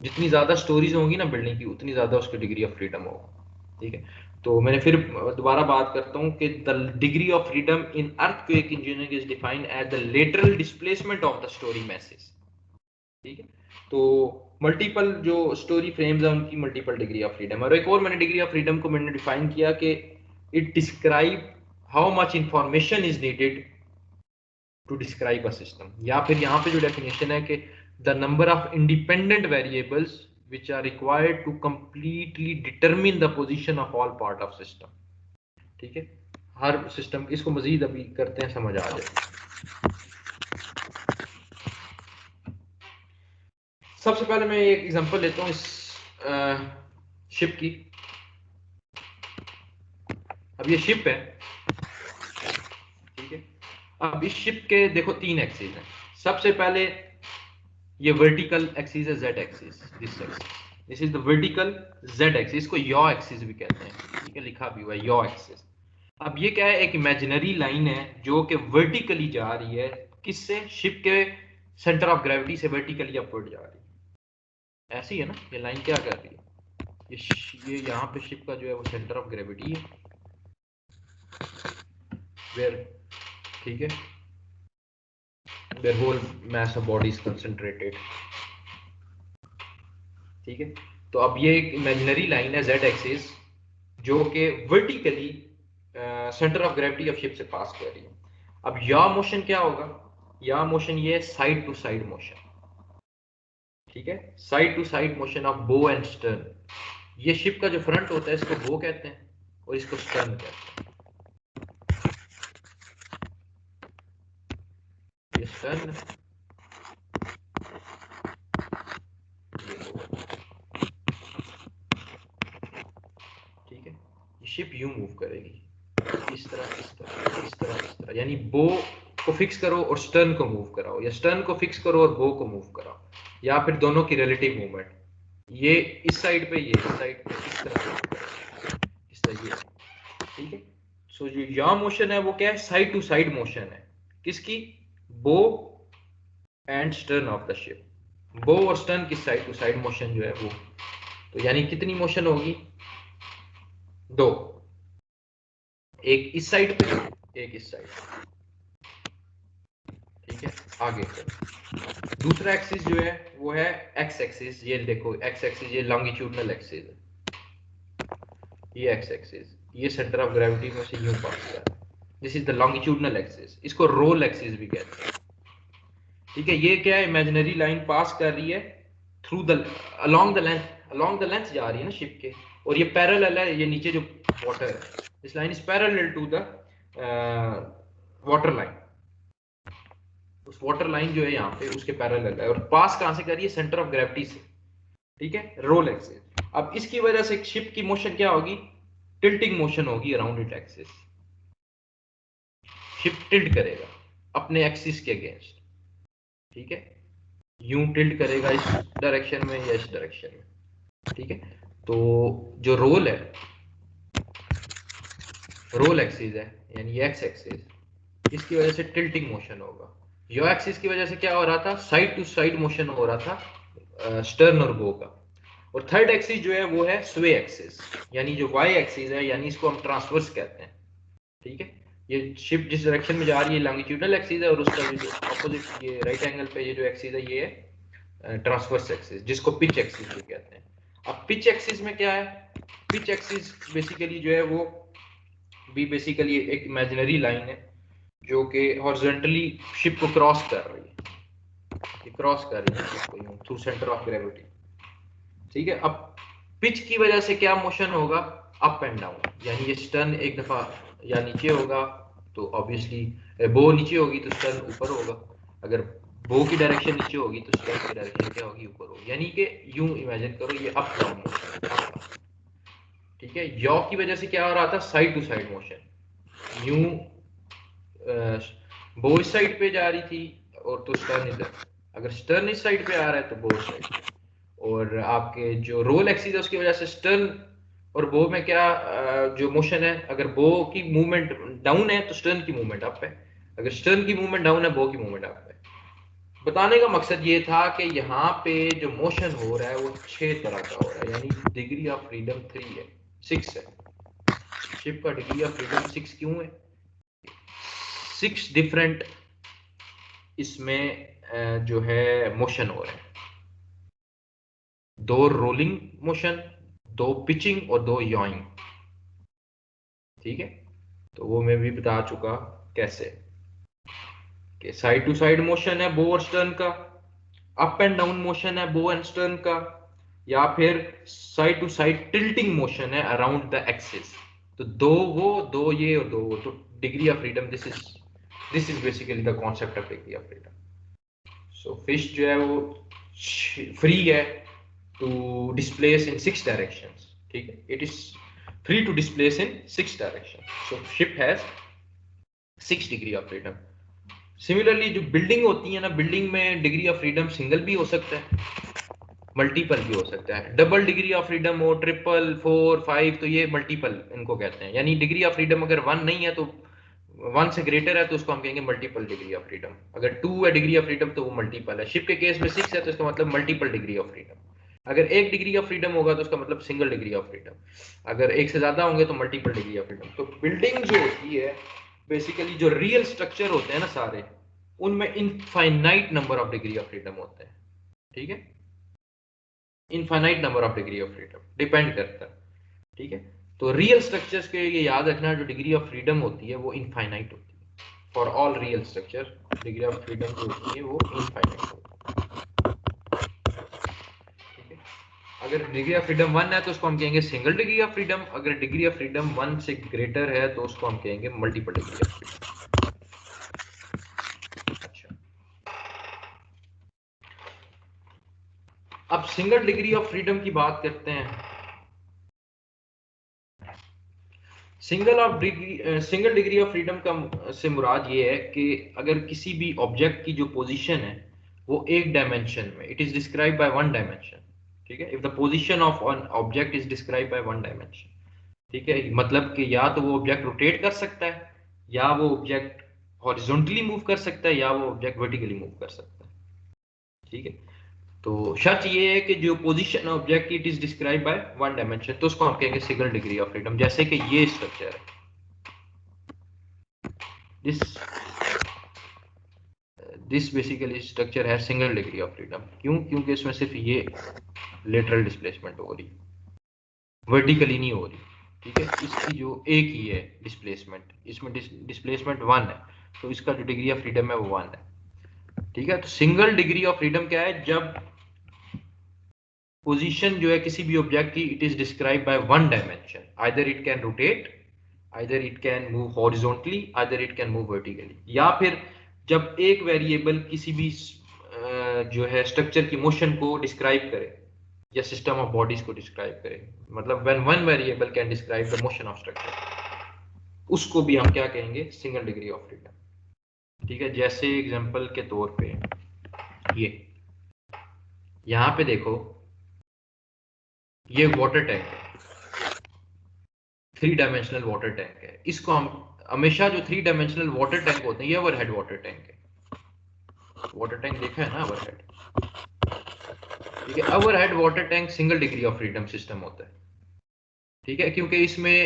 जितनी ज्यादा स्टोरीज होंगी ना बिल्डिंग की, उतनी ज्यादा उसकी डिग्री ऑफ फ्रीडम होगा। ठीक है, तो मैंने फिर दोबारा बात करता हूं कि the degree of freedom in earthquake engineering is defined as the lateral displacement of the storey masses. ठीक है, तो मल्टीपल जो स्टोरी फ्रेम्स हैं उनकी मल्टीपल डिग्री ऑफ फ्रीडम। और एक और मैंने डिग्री ऑफ फ्रीडम को मैंने डिफाइन किया कि it describe how much information is needed to describe a system. या फिर यहाँ पे जो डेफिनेशन है कि the number of independent variables which are required to completely determine the position of all part of system। ठीक है, हर सिस्टम, इसको मजीद अभी करते हैं, समझ आ जाए। सबसे पहले मैं एक एग्जांपल लेता हूँ इस शिप की। अब ये शिप है, ठीक है। अब इस शिप के देखो 3 एक्सिस हैं। सबसे पहले ये वर्टिकल एक्सिस है, Z axis, this is the vertical Z axis, इसको यॉ एक्सिस भी कहते हैं। ठीक है, लिखा भी हुआ है यॉ एक्सिस। अब ये क्या है, एक इमेजिनरी लाइन है जो कि वर्टिकली जा रही है, किससे, शिप के सेंटर ऑफ ग्रेविटी से वर्टिकली अपवर्ड जा रही है। ऐसी है ना, ये लाइन क्या कर रही है, ये यहाँ पे शिप का जो है वो सेंटर ऑफ ग्रेविटी है, वेयर, ठीक है, their whole mass of body is concentrated। ठीक है, तो अब ये एक इमेजिनरी लाइन है जेड एक्सिस जो कि vertically centre of gravity of ship से पास कर रही है। अब या मोशन क्या होगा, या मोशन ये साइड टू साइड मोशन, ठीक है, side to side motion of bow and stern. ये शिप का जो फ्रंट होता है इसको बो कहते हैं और इसको स्टर्न कहते हैं। ये स्टर्न, ये बो, ठीक है। ये शिप यूं मूव करेगी, इस तरह इस तरह इस तरह इस तरह, यानी बो को फिक्स करो और स्टर्न को मूव कराओ, या स्टर्न को फिक्स करो और बो को मूव कराओ, या फिर दोनों की रिलेटिव मूवमेंट। ये इस साइड पे, ये इस साइड पे, इस तरह इस तरह ये, ठीक है। सो जो या मोशन है वो क्या है, साइड टू साइड मोशन है, किसकी, बो and stern of the ship. बो और स्टर्न की साइड टू साइड मोशन जो है वो, तो यानी कितनी मोशन होगी, दो, एक इस साइड पे, एक इस साइड, ठीक है। आगे दूसरा एक्सिस जो है वो है एक्स एक्सिस, ये देखो एक्स एक्सिस, ये लॉन्गिट्यूडनल एक्सिस है, ये एक्स एक्सिस, ये सेंटर ऑफ ग्रेविटी में से यूं पास कर रहा है, this is the longitudinal axis, इसको रोल एक्सिस भी कहते हैं, ठीक है। ये क्या है, इमेजिनरी लाइन पास कर रही है through the along the length, along the length जा रही है ना शिप के, और ये पैरेलल है, ये नीचे जो वाटर है, this line is parallel to the water line, उस वाटर लाइन जो है यहाँ पे उसके पैरेलल है, और पास कहां से कर रही है, सेंटर ऑफ ग्रेविटी से, ठीक है, रोल एक्सिस। अब इसकी वजह से शिप की मोशन क्या होगी, टिल्टिंग मोशन होगी around it axis, ship tilt करेगा अपने एक्सिस के अगेंस्ट, ठीक है, यूं टिल्ट करेगा इस डायरेक्शन में या इस डायरेक्शन में, ठीक है। तो जो रोल है, रोल एक्सिस है, यानी एक्स एक्सिस, इसकी वजह से टिल्टिंग मोशन होगा। यो एक्सिस की वजह से क्या हो रहा था, साइड टू साइड मोशन हो रहा था स्टर्न और बो का। और थर्ड एक्सिस जो है वो है स्वे एक्सिस, यानी जो वाई एक्सिस है, यानी इसको हम ट्रांसवर्स कहते हैं, ठीक है। ये शिप जिस डायरेक्शन में जा रही है लॉन्गिट्यूडनल एक्सिस है, और उसका जो ऑपोजिट ये राइट एंगल पे ये जो एक्सिस है ये है ट्रांसवर्स एक्सिस, जिसको पिच एक्सिस भी कहते हैं। अब पिच एक्सिस में क्या है, पिच एक्सिस बेसिकली जो है वो भी बेसिकली एक इमेजिनरी लाइन है जो कि हॉरिजॉन्टली शिप को क्रॉस कर रही है, ये क्रॉस कर रही है शिप को थ्रू सेंटर ऑफ ग्रेविटी, ठीक है। अब पिच की वजह से क्या मोशन होगा, अप एंड डाउन, यानी ये स्टर्न एक दफा या नीचे होगा तो ऑब्वियसली बो नीचे होगी तो स्टर्न ऊपर होगा, अगर बो की डायरेक्शन नीचे होगी तो स्टर्न की डायरेक्शन क्या होगी, ऊपर होगी, यानी कि यूं इमेजिन करो ये अप डाउन मोशन, ठीक है। यॉ की वजह से क्या हो रहा था, साइड टू साइड मोशन, यूं बो इस साइड पे जा रही थी और तो स्टर्न इधर, अगर स्टर्न इस साइड पे आ रहा है तो बो इस साइड पे, और आपके जो रोल एक्सिस है उसकी वजह से स्टर्न और बो में क्या जो मोशन है, अगर बो की मूवमेंट डाउन है तो स्टर्न की मूवमेंट अप है, अगर स्टर्न की मूवमेंट डाउन है बो की मूवमेंट अप है। बताने का मकसद ये था कि यहाँ पे जो मोशन हो रहा है वो 6 तरह का हो रहा है, यानी डिग्री ऑफ फ्रीडम 3 है, 6 है, शिप का डिग्री ऑफ फ्रीडम 6 क्यों है, 6 डिफरेंट इसमें जो है मोशन हो रहे हैं, 2 रोलिंग मोशन, 2 पिचिंग और 2 यॉइंग, ठीक है। तो वो मैं भी बता चुका कैसे, कि साइड टू साइड मोशन है बो और स्टर्न का, अप एंड डाउन मोशन है बो एंड स्टर्न का, या फिर side to side tilting motion है अराउंड द एक्सिस, तो दो वो, दो ये और दो वो, तो degree of freedom this is basically the concept of degree of freedom. So fish जो है वो फ्री है टू डिस्प्लेस इन 6 डायरेक्शंस, ठीक है, it is free to displace in 6 direction, so ship has 6 degree of freedom. Similarly जो building होती है ना, बिल्डिंग में डिग्री ऑफ फ्रीडम सिंगल भी हो सकता है, मल्टीपल भी हो सकता है, डबल डिग्री ऑफ फ्रीडम हो, ट्रिपल, 4, 5, तो ये मल्टीपल इनको कहते हैं, यानी डिग्री ऑफ फ्रीडम अगर 1 नहीं है तो 1 से ग्रेटर है तो उसको हम कहेंगे मल्टीपल डिग्री ऑफ फ्रीडम, अगर 2 है डिग्री ऑफ फ्रीडम तो वो मल्टीपल है, शिप के केस में 6 है तो इसका मतलब मल्टीपल डिग्री ऑफ फ्रीडम, अगर 1 डिग्री ऑफ फ्रीडम होगा तो उसका मतलब सिंगल डिग्री ऑफ फ्रीडम, अगर 1 से ज्यादा होंगे तो मल्टीपल डिग्री ऑफ फ्रीडम। तो बिल्डिंग जो होती है बेसिकली, जो रियल स्ट्रक्चर होते हैं ना सारे, उनमें infinite number of degree of freedom होते हैं, ठीक है, infinite number of degree of freedom depend करता है, ठीक है। तो रियल स्ट्रक्चर्स के ये याद रखना, जो डिग्री ऑफ फ्रीडम होती है वो इनफाइनाइट होती है। For all real structure degree of freedom जो होती है वो इनफाइनाइट होती है। ठीक है, अगर डिग्री ऑफ फ्रीडम 1 है तो उसको हम कहेंगे सिंगल डिग्री ऑफ फ्रीडम, अगर डिग्री ऑफ फ्रीडम 1 से ग्रेटर है तो उसको हम कहेंगे मल्टीपल डिग्री ऑफ फ्रीडम। अच्छा, अब सिंगल डिग्री ऑफ फ्रीडम की बात करते हैं। सिंगल डिग्री ऑफ फ्रीडम का से मुराद ये है कि अगर किसी भी ऑब्जेक्ट की जो पोजीशन है वो एक डायमेंशन में, it is describe by one dimension. ठीक है, if the position of an object is describe by one dimension. ठीक है, मतलब कि या तो वो ऑब्जेक्ट रोटेट कर सकता है, या वो ऑब्जेक्ट हॉरिजॉन्टली मूव कर सकता है, या वो ऑब्जेक्ट वर्टिकली मूव कर सकता है। ठीक है, तो शर्त ये है कि जो position object it is describe by one dimension, तो उसको हम कहेंगे सिंगल डिग्री ऑफ फ्रीडम। जैसे कि ये स्ट्रक्चर है, दिस दिस बेसिकली स्ट्रक्चर है सिंगल डिग्री ऑफ फ्रीडम। क्यों? क्योंकि इसमें सिर्फ ये लेटरल डिस्प्लेसमेंट हो रही, वर्टिकली नहीं हो रही। ठीक है, इसकी जो एक ही है डिस्प्लेसमेंट, इसमें डिस्प्लेसमेंट 1 है, तो इसका जो डिग्री ऑफ फ्रीडम है वो 1 है। ठीक है, तो सिंगल डिग्री ऑफ फ्रीडम क्या है? जब पोजीशन जो है किसी भी ऑब्जेक्ट की it is describe by one dimension, either it can rotate, either it can move horizontally, either it can move vertically. या फिर जब एक वेरिएबल किसी भी जो है स्ट्रक्चर की मोशन को डिस्क्राइब करे, या सिस्टम ऑफ बॉडीज को डिस्क्राइब करे, मतलब when one variable can describe the motion of structure, उसको भी हम क्या कहेंगे? Single degree of freedom. ठीक है, जैसे एग्जांपल के तौर पे ये यहां पे देखो, ये वाटर टैंक है, 3 डायमेंशनल वाटर टैंक है। इसको हम हमेशा, जो 3 डायमेंशनल वाटर टैंक होते हैं, ये ओवरहेड वाटर टैंक है। वाटर टैंक देखा है ना, ओवरहेड। ठीक है, overhead water tank single degree of freedom system होता है। ठीक है, क्योंकि इसमें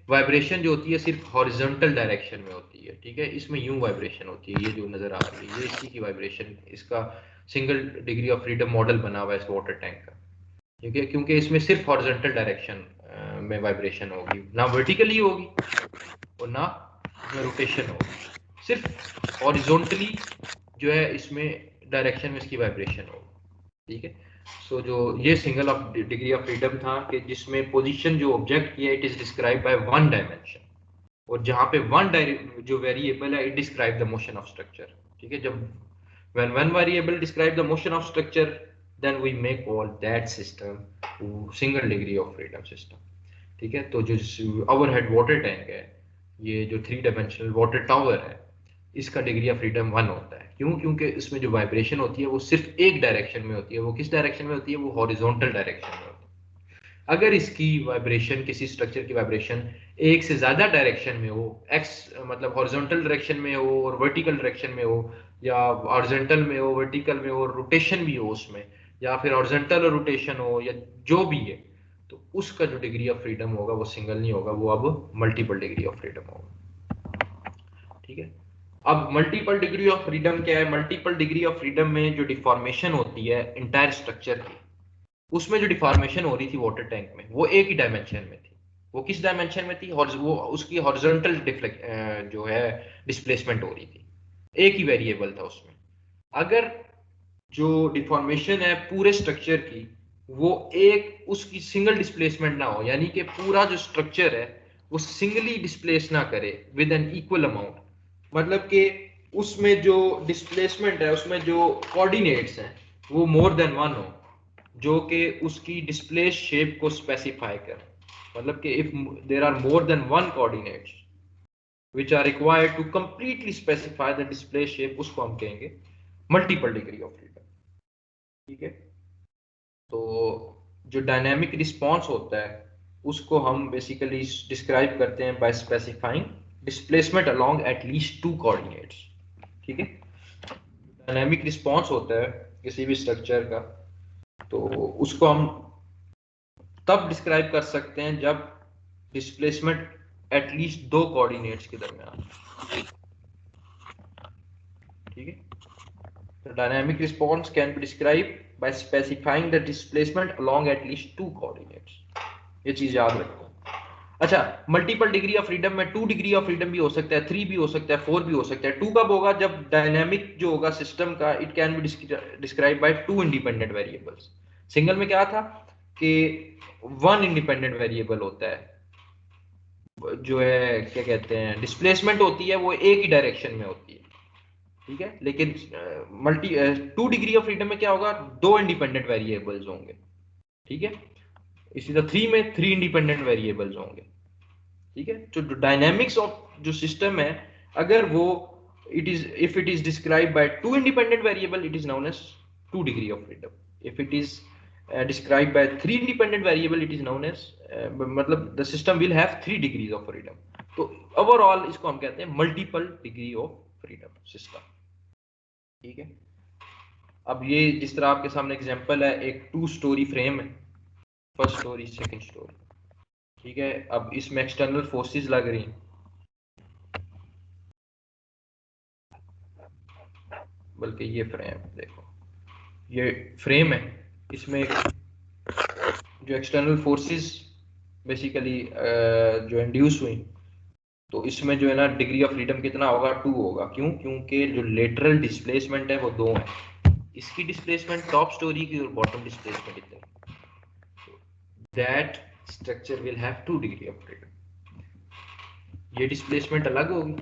वाइब्रेशन जो होती है सिर्फ हॉरिजॉन्टल डायरेक्शन में होती है। ठीक है, इसमें यूं वाइब्रेशन होती है, ये जो नजर आ रही है ये इसी की वाइब्रेशन, इसका single degree of freedom model बना हुआ है इस वाटर टैंक का। ठीक है, क्योंकि इसमें सिर्फ हॉरिजॉन्टल डायरेक्शन में वाइब्रेशन होगी, ना वर्टिकली होगी और ना इसमें रोटेशन होगी, सिर्फ हॉरिजॉन्टली जो है इसमें डायरेक्शन में इसकी वाइब्रेशन होगी। ठीक है, सो जो ये single of degree of freedom था कि जिसमें पोजीशन जो ऑब्जेक्ट की है it is describe by one dimension, और जहां पे वन जो वेरिएबल है it describe the motion of structure. ठीक है, जब when one variable describe the motion of structure, then we may call that system single degree of freedom system। ठीक है, तो जो ओवरहेड वाटर टैंक है, ये जो 3 डायमेंशनल वाटर टावर है, इसका डिग्री ऑफ फ्रीडम 1 होता है। क्यों? क्योंकि इसमें जो वाइब्रेशन होती है वो सिर्फ एक डायरेक्शन में होती है। वो किस डायरेक्शन में होती है? वो हॉरिजॉन्टल डायरेक्शन में होती है। अगर इसकी वाइब्रेशन, किसी स्ट्रक्चर की वाइब्रेशन एक से ज्यादा डायरेक्शन में हो, एक्स मतलब हॉरिजॉन्टल डायरेक्शन में हो और वर्टिकल डायरेक्शन में हो, या हॉरिजॉन्टल में हो, वर्टिकल में हो और रोटेशन भी हो उसमें, या फिर हॉरिजॉन्टल और रोटेशन हो, या जो भी है, तो उसका जो डिग्री ऑफ फ्रीडम होगा वो सिंगल नहीं होगा, वो अब मल्टीपल डिग्री ऑफ फ्रीडम होगा। ठीक है, अब मल्टीपल डिग्री ऑफ फ्रीडम क्या है? मल्टीपल डिग्री ऑफ फ्रीडम में जो डिफॉर्मेशन होती है इंटायर स्ट्रक्चर की, उसमें जो डिफॉर्मेशन हो रही थी वाटर टैंक में, वो एक ही डायमेंशन में थी। वो किस डायमेंशन में थी? वो उसकी हॉरिजॉन्टल जो है डिस्प्लेसमेंट हो रही थी, एक ही वेरिएबल था उसमें। अगर जो डिफॉर्मेशन है पूरे स्ट्रक्चर की, वो एक उसकी सिंगल डिस्प्लेसमेंट ना हो, यानी कि पूरा जो स्ट्रक्चर है वो सिंगली डिस्प्लेस ना करे विद एन इक्वल अमाउंट, मतलब कि उसमें जो डिस्प्लेसमेंट है, उसमें जो कोऑर्डिनेट्स हैं वो मोर देन वन हो, जो कि उसकी डिस्प्लेस शेप को स्पेसिफाई कर। मतलब कि if there are more than one coordinates which are required to completely specify the display shape, उसको हम कहेंगे मल्टीपल डिग्री ऑफ फ्रीडम। ठीक है, तो जो डायनेमिक रिस्पॉन्स होता है उसको हम बेसिकली डिस्क्राइब करते हैं by specifying displacement along at least 2 coordinates. ठीक है, डायनेमिक रिस्पॉन्स होता है किसी भी स्ट्रक्चर का, तो उसको हम तब डिस्क्राइब कर सकते हैं जब डिस्प्लेसमेंट एटलीस्ट 2 कोऑर्डिनेट्स के दरमियान। ठीक है, तो dynamic response can be describe by specifying the displacement along at least 2 coordinates. ये चीज याद रखो। अच्छा, मल्टीपल डिग्री ऑफ फ्रीडम में 2 डिग्री ऑफ फ्रीडम भी हो सकता है, 3 भी हो सकता है, 4 भी हो सकता है। 2 कब होगा? जब डायनेमिक जो होगा सिस्टम का, it can be describe by 2 independent variables. Single में क्या था कि 1 इंडिपेंडेंट वेरिएबल होता है, जो है क्या कहते हैं, डिस्प्लेसमेंट होती है वो एक ही डायरेक्शन में होती है, ठीक है। लेकिन मल्टी 2 डिग्री ऑफ फ्रीडम में क्या होगा? 2 इंडिपेंडेंट वेरिएबल्स होंगे, ठीक है। इसी तरह 3 में 3 इंडिपेंडेंट वेरिएबल्स होंगे, ठीक है। तो डायनेमिक्स ऑफ जो सिस्टम है, अगर वो it is if it is describe by 2 independent variable, it is known as 2 degree of freedom. If it is described by 3 independent variable, it is known as मतलब the system will have 3 degrees of freedom। तो overall इसको हम कहते हैं multiple degree of freedom system, ठीक है। अब ये जिस तरह आपके सामने एग्जांपल है, एक 2 स्टोरी फ्रेम है, फर्स्ट स्टोरी सेकंड स्टोरी, ठीक है। अब इसमें एक्सटर्नल फोर्सेस लग रही हैं, बल्कि ये फ्रेम देखो, ये फ्रेम है, इसमें जो एक्सटर्नल फोर्सेस बेसिकली जो इंड्यूस हुई, तो इसमें जो है ना डिग्री ऑफ फ्रीडम कितना होगा? 2 होगा। क्यों? क्योंकि जो लेटरल डिस्प्लेसमेंट है वो 2 है, इसकी डिस्प्लेसमेंट टॉप स्टोरी की और बॉटम डिस्प्लेसमेंट इतनी, that structure will have 2 degree of freedom. ये डिस्प्लेसमेंट अलग होगी,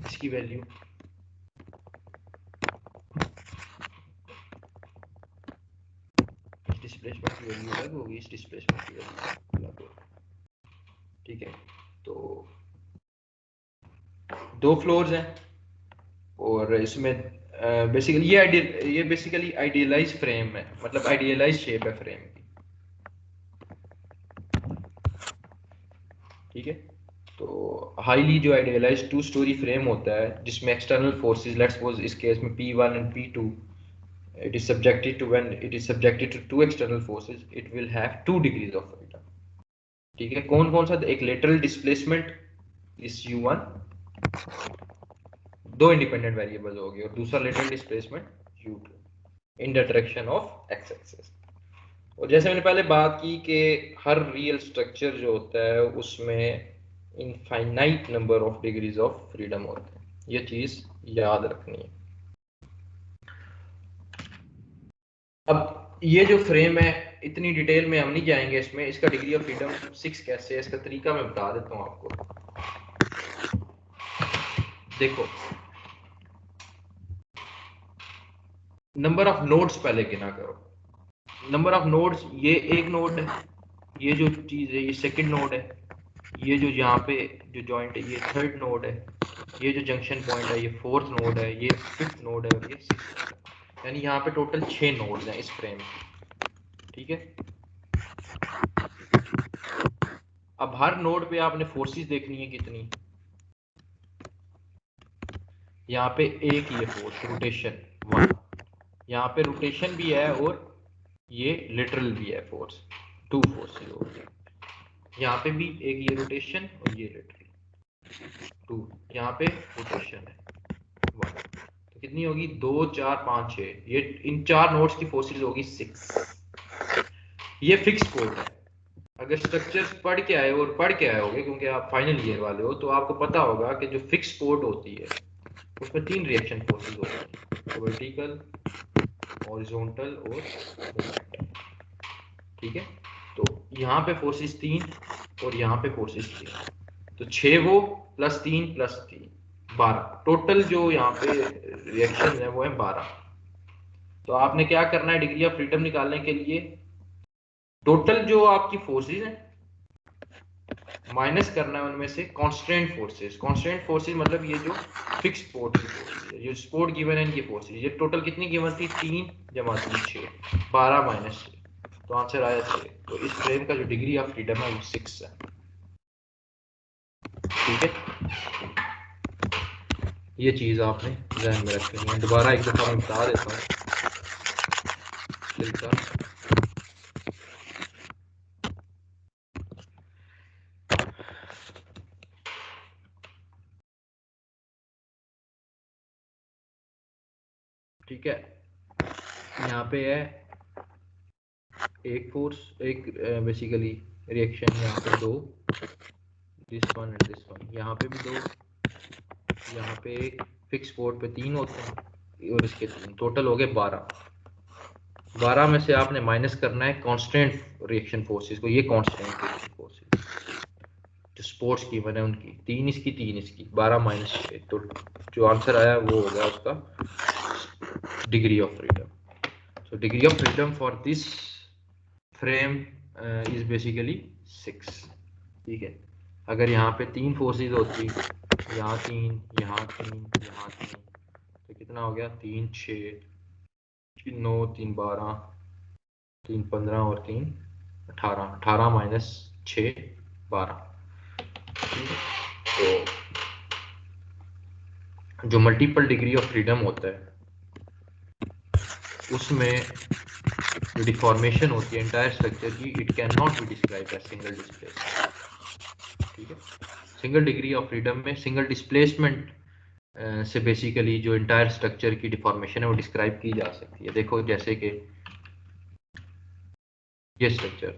इसकी वैल्यू, इस डिस्प्लेसमेंट की वैल्यू अलग होगी, इस डिस्प्लेसमेंट की वैल्यू अलग होगी, ठीक है। तो 2 फ्लोर्स हैं, और इसमें बेसिकली ये बेसिकली आइडियलाइज फ्रेम है, मतलब आइडियलाइज शेप है फ्रेम की, ठीक है। तो हाईली जो आइडियलाइज 2 स्टोरी फ्रेम होता है, जिसमें एक्सटर्नल फोर्सेस, लेट्स सपोज इस केस में P1 and P2, it is subjected to, when it is subjected to 2 external forces, it will have 2 degrees of freedom, ठीक है। कौन कौन सा? एक लेटरल डिस्प्लेसमेंट इस U1, 2 इंडिपेंडेंट वेरिएबल होगी, और दूसरा lateral displacement U2 in the direction of x axis. और जैसे मैंने पहले बात की कि हर रियल स्ट्रक्चर जो होता है उसमें infinite number of degrees of freedom होते हैं, ये चीज याद रखनी है। अब ये जो फ्रेम है, इतनी डिटेल में हम नहीं जाएंगे इसमें, इसका डिग्री ऑफ फ्रीडम 6 कैसे है, इसका तरीका मैं बता देता हूं आपको। देखो, नंबर ऑफ नोड्स पहले गिना करो। नंबर ऑफ नोड्स, ये एक नोड है, ये जो चीज है ये सेकंड नोड है, ये जो यहाँ पे जो जॉइंट है ये थर्ड नोड है, ये जो जंक्शन पॉइंट है ये फोर्थ नोड है, ये फिफ्थ नोड है, और ये सिक्स्थ नोड है। यानी यहाँ पे टोटल 6 नोड्स हैं इस फ्रेम में, ठीक है। अब हर नोड पे आपने फोर्सेस देखनी है कितनी। यहाँ पे एक ये फोर्स रोटेशन 1, यहाँ पे रोटेशन भी है, और ये लिटरल भी है फोर्स, 2 फोर्सेस हो गई। यहाँ पे भी एक ये रोटेशन और ये लिटरल 2, यहाँ पे रोटेशन है 1, तो कितनी होगी? 2 4 5 6, ये इन 4 नोड्स की फोर्सेस होगी 6। ये फिक्स कोड है। अगर स्ट्रक्चर्स पढ़ के आए और पढ़ के आए होगे, क्योंकि आप फाइनल ईयर वाले हो, तो आपको पता होगा कि जो फिक्स कोड होती है उसमें 3 रिएक्शन फोर्सेस होती हैं, वर्टिकल, हॉरिजॉन्टल और मोमेंटल, ठीक है। तो यहाँ पे फोर्सेस 3 और यहाँ पे फोर्सेस 3, तो 6 वो प्लस 3 प्लस 3 12, टोटल जो यहाँ पे रिएक्शन है वो है 12। तो आपने क्या करना है डिग्री ऑफ फ्रीडम निकालने के लिए? टोटल जो आपकी फोर्सेस हैं माइनस करना है उनमें से कांस्टेंट फोर्सेस। कांस्टेंट फोर्सेस मतलब ये जो फिक्स स्पोर्ट की फोर्सेस है, जो स्पोर्ट गिवन है इनकी फोर्सेस, ये टोटल कितनी गिवन थी? 3 जमा 3 6, 12 माइनस 6, तो आंसर आया 6। तो इस फ्रेम का जो डिग्री ऑफ फ्रीडम है वो 6 है, ठीक है। ये चीज आपने ध्यान में रखनी है। दोबारा एक दफा मैं बता देता हूँ तरीका। ठीक है, यहाँ पे है एक फोर्स, एक बेसिकली रिएक्शन यहाँ पे 2, this one and this one, यहाँ पे भी 2, यहाँ पे एक, फिक्स पोर्ट पे 3 होते हैं और इसके 3, टोटल हो गए 12। 12 में से आपने माइनस करना है कांस्टेंट रिएक्शन फोर्सेस को, ये कांस्टेंट रिएक्शन फोर्सेस जो स्पोर्ट्स की मैंने उनकी 3 इसकी 3 इसकी, 12 माइनस 6, तो जो आंसर आया वो हो गया उसका degree of freedom. So degree of freedom for this frame is basically 6। ठीक है, अगर यहाँ पे 3 फोर्सेस होती, यहाँ 3, यहाँ 3, यहाँ 3, तो कितना हो गया, 3 6 9 3 12, 3 15 और 3 18, 18 माइनस 6 12। तो जो मल्टीपल डिग्री ऑफ फ्रीडम होता है उसमें जो डिफॉर्मेशन होती है एंटायर स्ट्रक्चर की, it can not be describe as single displacement. ठीक है, सिंगल डिग्री ऑफ फ्रीडम में सिंगल डिस्प्लेसमेंट से बेसिकली जो एंटायर स्ट्रक्चर की डिफॉर्मेशन है वो डिस्क्राइब की जा सकती है। देखो जैसे कि ये स्ट्रक्चर,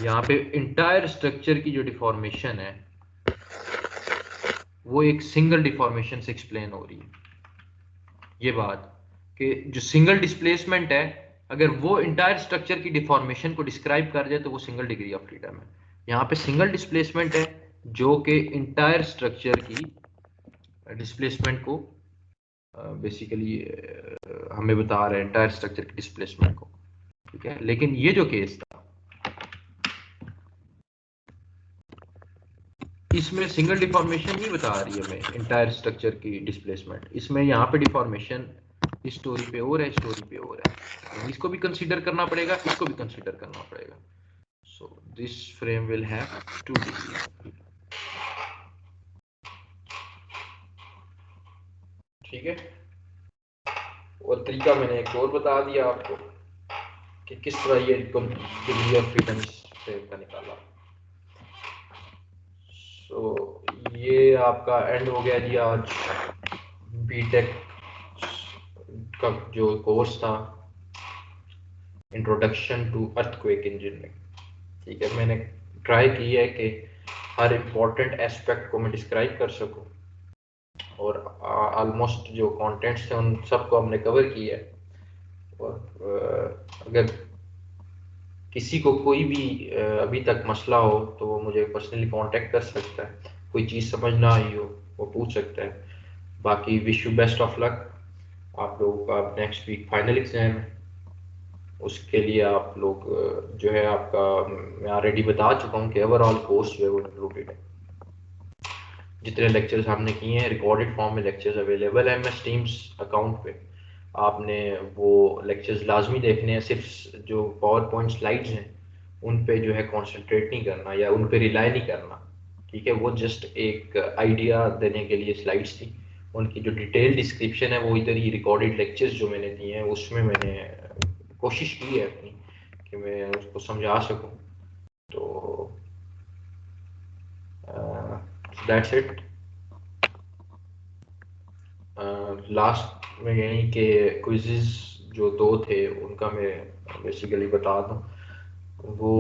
यहाँ पे एंटायर स्ट्रक्चर की जो डिफॉर्मेशन है वो एक सिंगल डिफॉर्मेशन से एक्सप्लेन हो रही है। ये बात कि जो सिंगल डिस्प्लेसमेंट है, अगर वो इंटायर स्ट्रक्चर की डिफॉर्मेशन को डिस्क्राइब कर जाए तो वो सिंगल डिग्री ऑफ फ्रीडम है। यहाँ पे सिंगल डिस्प्लेसमेंट है जो कि इंटायर स्ट्रक्चर की डिस्प्लेसमेंट को बेसिकली हमें बता रहे हैं, इंटायर स्ट्रक्चर की डिस्प्लेसमेंट को। ठीक है, लेकिन ये जो केस था इसमें सिंगल डिफॉर्मेशन नहीं बता रही है हमें इंटायर स्ट्रक्चर की डिस्प्लेसमेंट, इसमें यहाँ पे डिफॉर्मेशन इस स्टोरी पे और है, स्टोरी पे और है, इसको भी कंसीडर करना पड़ेगा, इसको भी कंसीडर करना पड़ेगा। So this frame will have 2 degree. ठीक है, और तरीका मैंने एक और बता दिया आपको कि किस तरह ये डिग्री ऑफ फ्रीडम फ्रेम का निकाला। सो ये आपका एंड हो गया जी आज बीटेक का जो कोर्स था, इंट्रोडक्शन टू अर्थक्वेक इंजीनियरिंग। ठीक है, मैंने ट्राई की है कि हर इम्पोर्टेंट एस्पेक्ट को मैं डिस्क्राइब कर सकूं और ऑलमोस्ट जो कंटेंट्स थे उन सबको हमने कवर किया है। और अगर किसी को कोई भी अभी तक मसला हो तो वो मुझे पर्सनली कांटेक्ट कर सकता है, कोई चीज़ समझ ना आई हो वो पूछ सकता है। बाकी wish you best of luck. आप लोगों का नेक्स्ट वीक फाइनल एग्जाम है, उसके लिए आप लोग जो है आपका, मैं ऑलरेडी बता चुका हूँ कि ओवरऑल कोर्स जो है वो इंक्लूडेड है। जितने लेक्चर्स हमने किए हैं रिकॉर्डेड फॉर्म में लेक्चर्स अवेलेबल है MS टीम्स अकाउंट पे, आपने वो लेक्चर्स लाजमी देखने हैं। सिर्फ जो पावर पॉइंट स्लाइड्स हैं उन पे जो है कंसंट्रेट नहीं करना या उन पे रिलाई नहीं करना। ठीक है, वो जस्ट एक आइडिया देने के लिए स्लाइड्स थी, उनकी जो डिटेल डिस्क्रिप्शन है वो इधर ही रिकॉर्डेड लेक्चर्स जो मैंने दिए हैं उसमें मैंने कोशिश की है अपनी कि मैं उसको समझा सकूं। तो दैट्स इट। लास्ट में यही कि क्विज़ेस जो 2 थे उनका मैं बेसिकली बता दूं, वो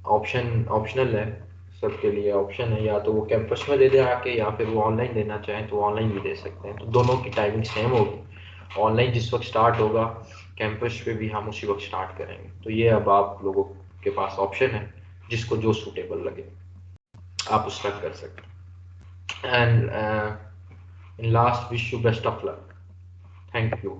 ऑप्शनल है, सबके लिए ऑप्शन है, या तो वो कैंपस में दे दें आके या फिर वो ऑनलाइन देना चाहें तो ऑनलाइन भी दे सकते हैं। तो दोनों की टाइमिंग सेम होगी, ऑनलाइन जिस वक्त स्टार्ट होगा कैंपस पे भी हम उसी वक्त स्टार्ट करेंगे। तो ये अब आप लोगों के पास ऑप्शन है, जिसको जो सूटेबल लगे आप उस तक कर सकते हैं। And in last wish you best of luck. Thank you.